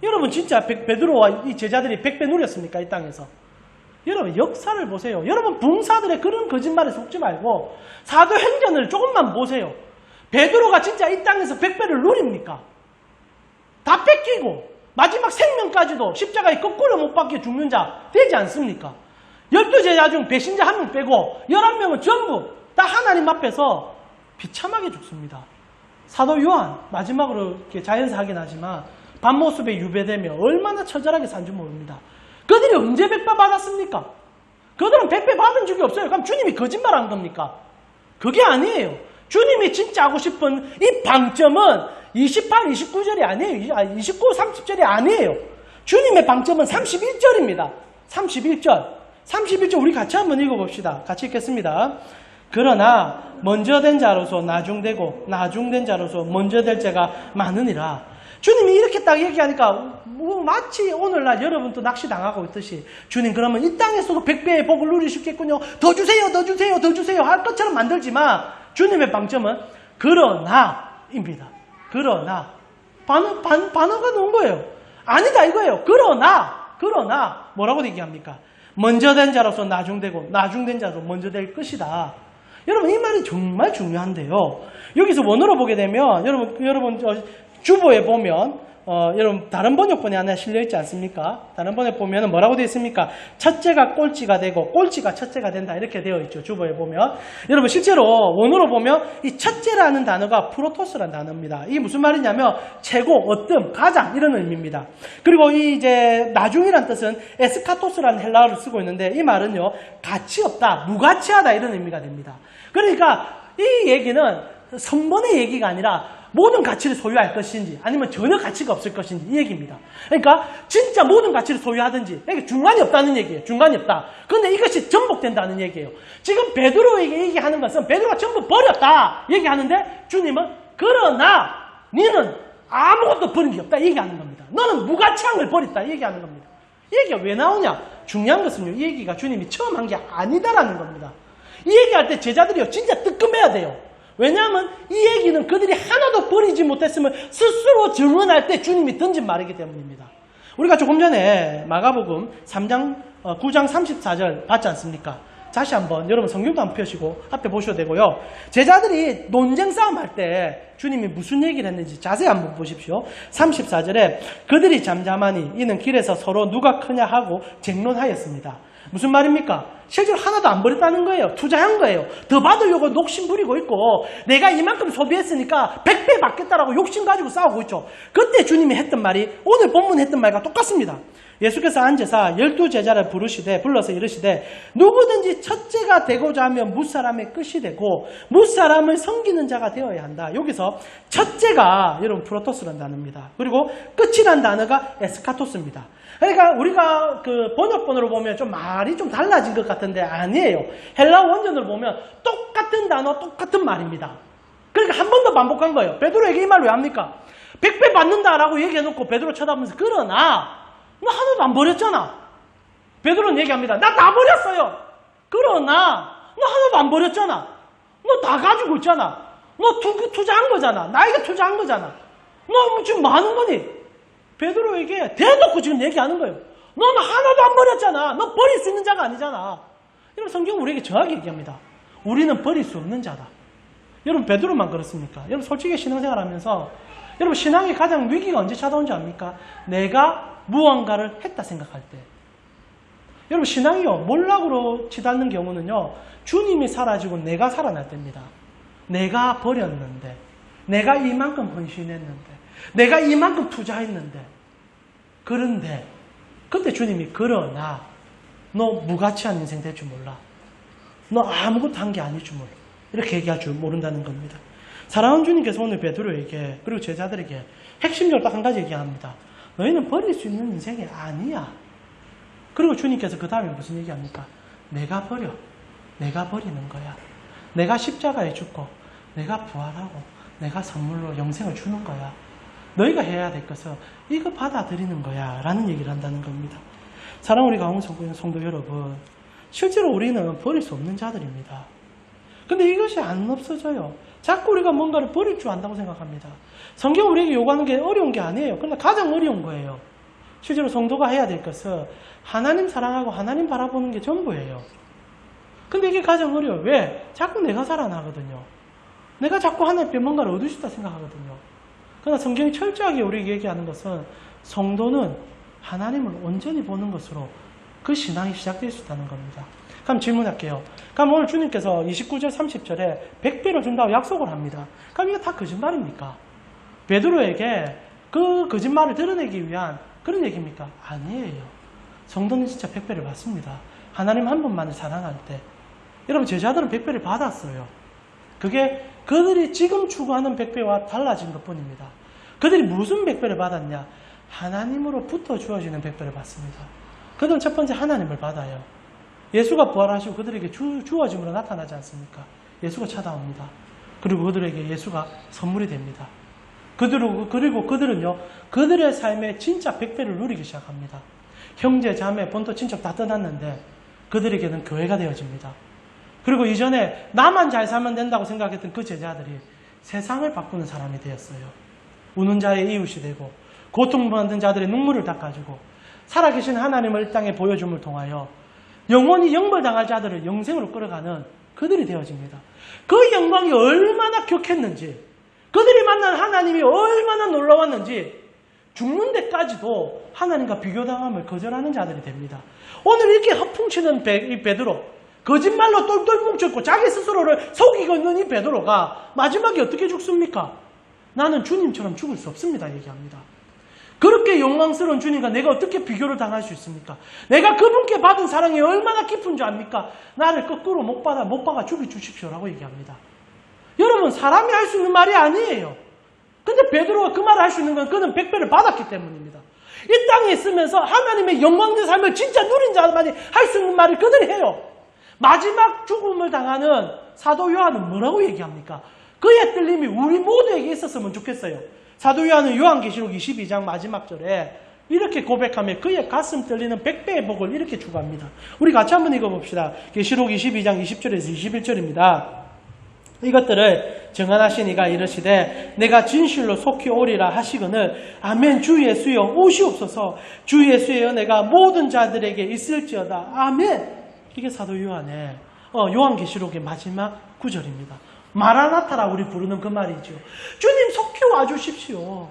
여러분 진짜 베드로와 이 제자들이 100배 누렸습니까? 이 땅에서. 여러분 역사를 보세요. 여러분 붕사들의 그런 거짓말에 속지 말고 사도행전을 조금만 보세요. 베드로가 진짜 이 땅에서 100배를 누립니까? 다 뺏기고 마지막 생명까지도 십자가에 거꾸로 못 박혀 죽는 자 되지 않습니까? 12제자 중 배신자 1명 빼고 11명은 전부 다 하나님 앞에서 비참하게 죽습니다. 사도 요한 마지막으로 이렇게 자연사 하긴 하지만 밤모습에 유배되며 얼마나 처절하게 산 줄 모릅니다. 그들이 언제 100배 받았습니까? 그들은 100배 받은 적이 없어요. 그럼 주님이 거짓말한 겁니까? 그게 아니에요. 주님이 진짜 하고 싶은 이 방점은 28, 29절이 아니에요. 29, 30절이 아니에요. 주님의 방점은 31절입니다. 31절 우리 같이 한번 읽어봅시다. 같이 읽겠습니다. 그러나 먼저 된 자로서 나중되고 나중된 자로서 먼저 될 자가 많으니라. 주님이 이렇게 딱 얘기하니까 마치 오늘날 여러분도 낚시당하고 있듯이 주님 그러면 이 땅에서도 100배의 복을 누리시겠군요. 더 주세요. 더 주세요. 더 주세요. 할 것처럼 만들지만 주님의 방점은 그러나입니다. 그러나 반어가 넣은 거예요. 아니다 이거예요. 그러나 뭐라고 얘기합니까? 먼저 된 자로서 나중되고 나중된 자로서 먼저 될 것이다. 여러분 이 말이 정말 중요한데요. 여기서 원어로 보게 되면 여러분 주보에 보면 여러분 다른 번역본에 하나 실려있지 않습니까? 다른 번역에 보면 뭐라고 되어 있습니까? 첫째가 꼴찌가 되고 꼴찌가 첫째가 된다 이렇게 되어 있죠. 주보에 보면 여러분 실제로 원어로 보면 이 첫째라는 단어가 프로토스라는 단어입니다. 이게 무슨 말이냐면 최고, 어뜸, 가장 이런 의미입니다. 그리고 이 이제 나중이란 뜻은 에스카토스라는 헬라어를 쓰고 있는데 이 말은요 가치 없다, 무가치하다 이런 의미가 됩니다. 그러니까 이 얘기는 성번의 얘기가 아니라 모든 가치를 소유할 것인지 아니면 전혀 가치가 없을 것인지 이 얘기입니다. 그러니까 진짜 모든 가치를 소유하든지 이게 중간이 없다는 얘기예요. 중간이 없다. 그런데 이것이 전복된다는 얘기예요. 지금 베드로에게 얘기하는 것은 베드로가 전부 버렸다 얘기하는데 주님은 그러나 너는 아무것도 버린 게 없다 얘기하는 겁니다. 너는 무가치한 걸 버렸다 얘기하는 겁니다. 이 얘기가 왜 나오냐? 중요한 것은요. 이 얘기가 주님이 처음 한 게 아니다라는 겁니다. 이 얘기할 때 제자들이요 진짜 뜨끔해야 돼요. 왜냐하면 이 얘기는 그들이 하나도 버리지 못했음을 스스로 증언할 때 주님이 던진 말이기 때문입니다. 우리가 조금 전에 마가복음 9장 34절 봤지 않습니까? 다시 한번 여러분 성경도 한번 펴시고 앞에 보셔도 되고요. 제자들이 논쟁 싸움 할 때 주님이 무슨 얘기를 했는지 자세히 한번 보십시오. 34절에 그들이 잠잠하니 이는 길에서 서로 누가 크냐 하고 쟁론하였습니다. 무슨 말입니까? 실제로 하나도 안 버렸다는 거예요. 투자한 거예요. 더 받으려고 욕심 부리고 있고 내가 이만큼 소비했으니까 100배 받겠다라고 욕심 가지고 싸우고 있죠. 그때 주님이 했던 말이 오늘 본문 했던 말과 똑같습니다. 예수께서 앉으사 12제자를 불러서 이르시되 누구든지 첫째가 되고자 하면 무사람의 끝이 되고 무사람을 섬기는 자가 되어야 한다. 여기서 첫째가 여러분 프로토스라는 단어입니다. 그리고 끝이라는 단어가 에스카토스입니다. 그러니까 우리가 그 번역본으로 보면 좀 말이 좀 달라진 것 같은데 아니에요. 헬라어 원전으로 보면 똑같은 단어, 똑같은 말입니다. 그러니까 한 번 더 반복한 거예요. 베드로에게 이 말 왜 합니까? 100배 받는다라고 얘기해놓고 베드로 쳐다보면서 그러나 너 하나도 안 버렸잖아. 베드로는 얘기합니다. 나 다 버렸어요. 그러나 너 하나도 안 버렸잖아. 너 다 가지고 있잖아. 너 투자한 거잖아. 나에게 투자한 거잖아. 너 지금 뭐 하는 거니? 베드로에게 대놓고 지금 얘기하는 거예요. 너는 하나도 안 버렸잖아. 너 버릴 수 있는 자가 아니잖아. 여러분 성경은 우리에게 정확히 얘기합니다. 우리는 버릴 수 없는 자다. 여러분 베드로만 그렇습니까? 여러분 솔직히 신앙생활 하면서 여러분 신앙의 가장 위기가 언제 찾아온지 압니까? 내가 무언가를 했다 생각할 때. 여러분 신앙이요 몰락으로 치닫는 경우는요 주님이 사라지고 내가 살아날 때입니다. 내가 버렸는데 내가 이만큼 헌신했는데 내가 이만큼 투자했는데 그런데 그때 주님이 그러나 너 무가치한 인생 될 줄 몰라. 너 아무것도 한 게 아닐 줄 몰라. 이렇게 얘기할 줄 모른다는 겁니다. 사랑하는 주님께서 오늘 베드로에게 그리고 제자들에게 핵심적으로 딱 한 가지 얘기합니다. 너희는 버릴 수 있는 인생이 아니야. 그리고 주님께서 그 다음에 무슨 얘기합니까? 내가 버려. 내가 버리는 거야. 내가 십자가에 죽고 내가 부활하고 내가 선물로 영생을 주는 거야. 너희가 해야 될 것은 이거 받아들이는 거야 라는 얘기를 한다는 겁니다. 사랑하는 우리 강원 성도 여러분, 실제로 우리는 버릴 수 없는 자들입니다. 근데 이것이 안 없어져요. 자꾸 우리가 뭔가를 버릴 줄 안다고 생각합니다. 성경 우리에게 요구하는 게 어려운 게 아니에요. 그러나 가장 어려운 거예요. 실제로 성도가 해야 될 것은 하나님 사랑하고 하나님 바라보는 게 전부예요. 근데 이게 가장 어려워요. 왜? 자꾸 내가 살아나거든요. 내가 자꾸 하나님께 뭔가를 얻을 수 있다 생각하거든요. 그러나 성경이 철저하게 우리에게 얘기하는 것은 성도는 하나님을 온전히 보는 것으로 그 신앙이 시작될 수 있다는 겁니다. 그럼 질문할게요. 그럼 오늘 주님께서 29절 30절에 100배를 준다고 약속을 합니다. 그럼 이거 다 거짓말입니까? 베드로에게 그 거짓말을 드러내기 위한 그런 얘기입니까? 아니에요. 성도는 진짜 100배를 받습니다. 하나님 한 분만을 사랑할 때. 여러분 제자들은 100배를 받았어요. 그게 그들이 지금 추구하는 100배와 달라진 것 뿐입니다. 그들이 무슨 100배를 받았냐? 하나님으로부터 주어지는 100배를 받습니다. 그들은 첫 번째 하나님을 받아요. 예수가 부활하시고 그들에게 주어짐으로 나타나지 않습니까? 예수가 찾아옵니다. 그리고 그들에게 예수가 선물이 됩니다. 그리고 그들은요, 그들의 삶에 진짜 100배를 누리기 시작합니다. 형제, 자매, 본토, 친척 다 떠났는데 그들에게는 교회가 되어집니다. 그리고 이전에 나만 잘 살면 된다고 생각했던 그 제자들이 세상을 바꾸는 사람이 되었어요. 우는 자의 이웃이 되고 고통받는 자들의 눈물을 닦아주고 살아계신 하나님을 이 땅에 보여줌을 통하여 영원히 영벌당할 자들을 영생으로 끌어가는 그들이 되어집니다. 그 영광이 얼마나 격했는지, 그들이 만난 하나님이 얼마나 놀라웠는지 죽는 데까지도 하나님과 비교당함을 거절하는 자들이 됩니다. 오늘 이렇게 허풍치는 이 베드로, 거짓말로 똘똘 뭉쳤고 자기 스스로를 속이고 있는 이 베드로가 마지막에 어떻게 죽습니까? 나는 주님처럼 죽을 수 없습니다 얘기합니다. 그렇게 영광스러운 주님과 내가 어떻게 비교를 당할 수 있습니까? 내가 그분께 받은 사랑이 얼마나 깊은 줄 압니까? 나를 거꾸로 못 박아 죽여주십시오라고 얘기합니다. 여러분, 사람이 할 수 있는 말이 아니에요. 근데 베드로가 그 말을 할 수 있는 건 그는 100배를 받았기 때문입니다. 이 땅에 있으면서 하나님의 영광된 삶을 진짜 누린 자만이 할 수 있는 말을 그들이 해요. 마지막 죽음을 당하는 사도 요한은 뭐라고 얘기합니까? 그의 떨림이 우리 모두에게 있었으면 좋겠어요. 사도 요한은 요한계시록 22장 마지막 절에 이렇게 고백하며 그의 가슴 떨리는 100배의 복을 이렇게 추구합니다. 우리 같이 한번 읽어봅시다. 계시록 22장 20절에서 21절입니다. 이것들을 정언하신 이가 이르시되 내가 진실로 속히 오리라 하시거늘 아멘. 주 예수여 오시옵소서. 주 예수의 은혜가 모든 자들에게 있을지어다. 아멘. 이게 사도 요한의 요한계시록의 마지막 구절입니다. 마라나타라 우리 부르는 그 말이죠. 주님 속히 와주십시오.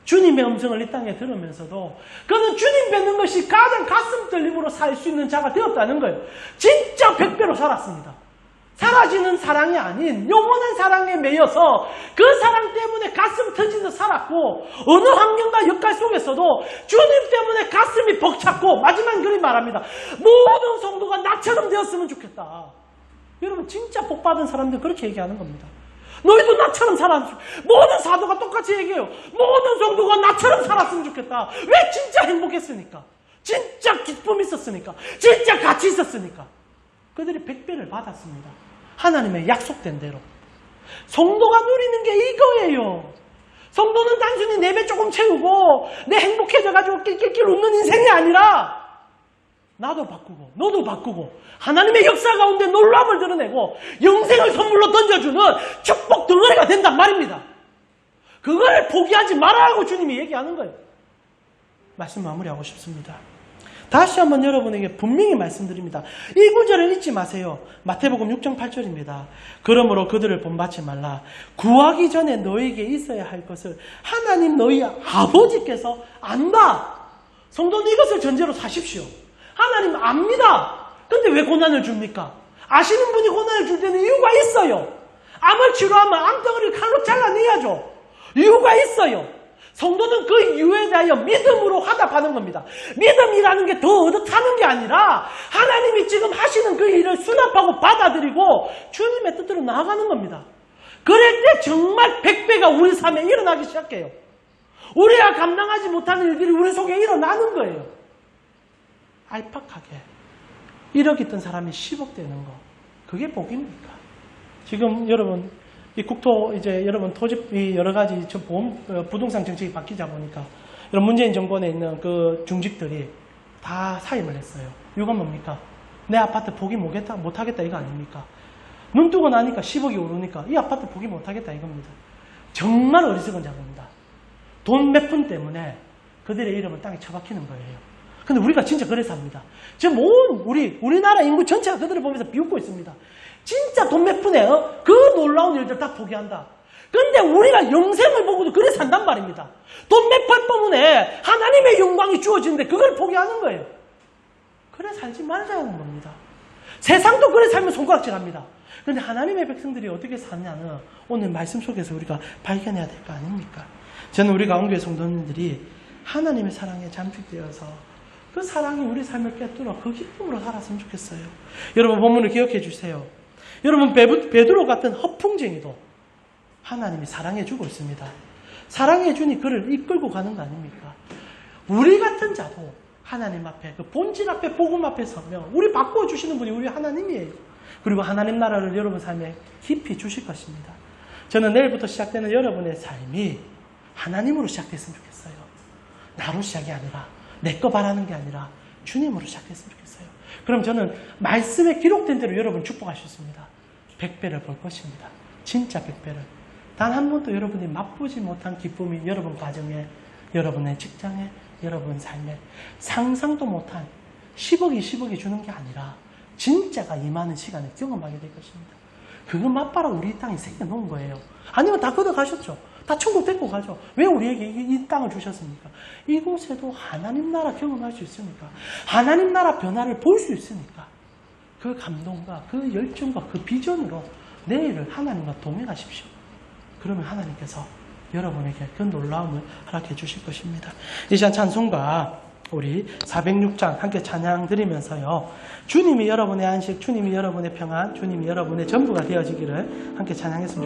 주님의 음성을 이 땅에 들으면서도 그는 주님 뵙는 것이 가장 가슴 떨림으로 살 수 있는 자가 되었다는 거예요. 진짜 100배로 살았습니다. 사라지는 사랑이 아닌 영원한 사랑에 매여서 그 사랑 때문에 가슴 터지듯 살았고 어느 환경과 역할 속에서도 주님 때문에 가슴이 벅찼고 마지막 글이 말합니다. 모든 성도가 나처럼 되었으면 좋겠다. 여러분 진짜 복받은 사람들 그렇게 얘기하는 겁니다. 너희도 나처럼 살았으면 모든 사도가 똑같이 얘기해요. 모든 성도가 나처럼 살았으면 좋겠다. 왜? 진짜 행복했으니까. 진짜 기쁨이 있었으니까. 진짜 가치 있었으니까. 그들이 100배를 받았습니다. 하나님의 약속된 대로. 성도가 누리는 게 이거예요. 성도는 단순히 내 배 조금 채우고 내 행복해져가지고 낄낄낄 웃는 인생이 아니라 나도 바꾸고 너도 바꾸고 하나님의 역사 가운데 놀라움을 드러내고 영생을 선물로 던져주는 축복 덩어리가 된단 말입니다. 그걸 포기하지 말아라고 주님이 얘기하는 거예요. 말씀 마무리하고 싶습니다. 다시 한번 여러분에게 분명히 말씀드립니다. 이 구절을 잊지 마세요. 마태복음 6장 8절입니다. 그러므로 그들을 본받지 말라. 구하기 전에 너에게 있어야 할 것을 하나님 너희 아버지께서 안다. 성도는 이것을 전제로 사십시오. 하나님 압니다. 근데 왜 고난을 줍니까? 아시는 분이 고난을 줄 때는 이유가 있어요. 암을 치료하면 암덩어리를 칼로 잘라내야죠. 이유가 있어요. 성도는 그 이유에 대하여 믿음으로 화답하는 겁니다. 믿음이라는 게 더 얻어타는 게 아니라 하나님이 지금 하시는 그 일을 수납하고 받아들이고 주님의 뜻대로 나아가는 겁니다. 그럴 때 정말 100배가 우리 삶에 일어나기 시작해요. 우리가 감당하지 못하는 일들이 우리 속에 일어나는 거예요. 알팍하게 1억 있던 사람이 10억 되는 거, 그게 복입니까? 지금 여러분 이 국토 이제 여러분 토지 여러 가지 부동산 정책이 바뀌자 보니까 이런 문재인 정권에 있는 그 중직들이 다 사임을 했어요. 이유가 뭡니까? 내 아파트 포기 못하겠다 이거 아닙니까? 눈 뜨고 나니까 10억이 오르니까 이 아파트 포기 못하겠다 이겁니다. 정말 어리석은 자입니다. 돈 몇 푼 때문에 그들의 이름을 땅에 처박히는 거예요. 근데 우리가 진짜 그래 삽니다. 지금 온 우리나라 인구 전체가 그들을 보면서 비웃고 있습니다. 진짜 돈 몇 푼에 그 놀라운 일들 다 포기한다. 근데 우리가 영생을 보고도 그래 산단 말입니다. 돈 몇 푼 때문에 하나님의 영광이 주어지는데 그걸 포기하는 거예요. 그래 살지 말자는 겁니다. 세상도 그래 살면 손가락질합니다. 그런데 하나님의 백성들이 어떻게 사냐는 오늘 말씀 속에서 우리가 발견해야 될 거 아닙니까? 저는 우리 가운데 성도님들이 하나님의 사랑에 잠식되어서 그 사랑이 우리 삶을 꿰뚫어 그 기쁨으로 살았으면 좋겠어요. 여러분 본문을 기억해 주세요. 여러분 베드로 같은 허풍쟁이도 하나님이 사랑해 주고 있습니다. 사랑해 주니 그를 이끌고 가는 거 아닙니까? 우리 같은 자도 하나님 앞에 그 본질 앞에 복음 앞에 서면 우리 바꾸어 주시는 분이 우리 하나님이에요. 그리고 하나님 나라를 여러분 삶에 깊이 주실 것입니다. 저는 내일부터 시작되는 여러분의 삶이 하나님으로 시작됐으면 좋겠어요. 나로 시작이 아니라 내 거 바라는 게 아니라 주님으로 시작했으면 좋겠어요. 그럼 저는 말씀에 기록된 대로 여러분 축복하셨습니다. 100배를 볼 것입니다. 진짜 100배를. 단 한 번도 여러분이 맛보지 못한 기쁨이 여러분 가정에, 여러분의 직장에, 여러분 삶에 상상도 못한 10억이 10억이 주는 게 아니라 진짜가 임하는 시간을 경험하게 될 것입니다. 그거 맛바라 우리 땅에 새겨놓은 거예요. 아니면 다 걷어가셨죠. 다 천국 데리고 가죠. 왜 우리에게 이 땅을 주셨습니까? 이곳에도 하나님 나라 경험할 수 있으니까. 하나님 나라 변화를 볼 수 있으니까. 그 감동과 그 열정과 그 비전으로 내일을 하나님과 동행하십시오. 그러면 하나님께서 여러분에게 그 놀라움을 허락해 주실 것입니다. 이 시간 찬송가 우리 406장 함께 찬양 드리면서요. 주님이 여러분의 안식, 주님이 여러분의 평안, 주님이 여러분의 전부가 되어지기를 함께 찬양했으면 좋겠습니다.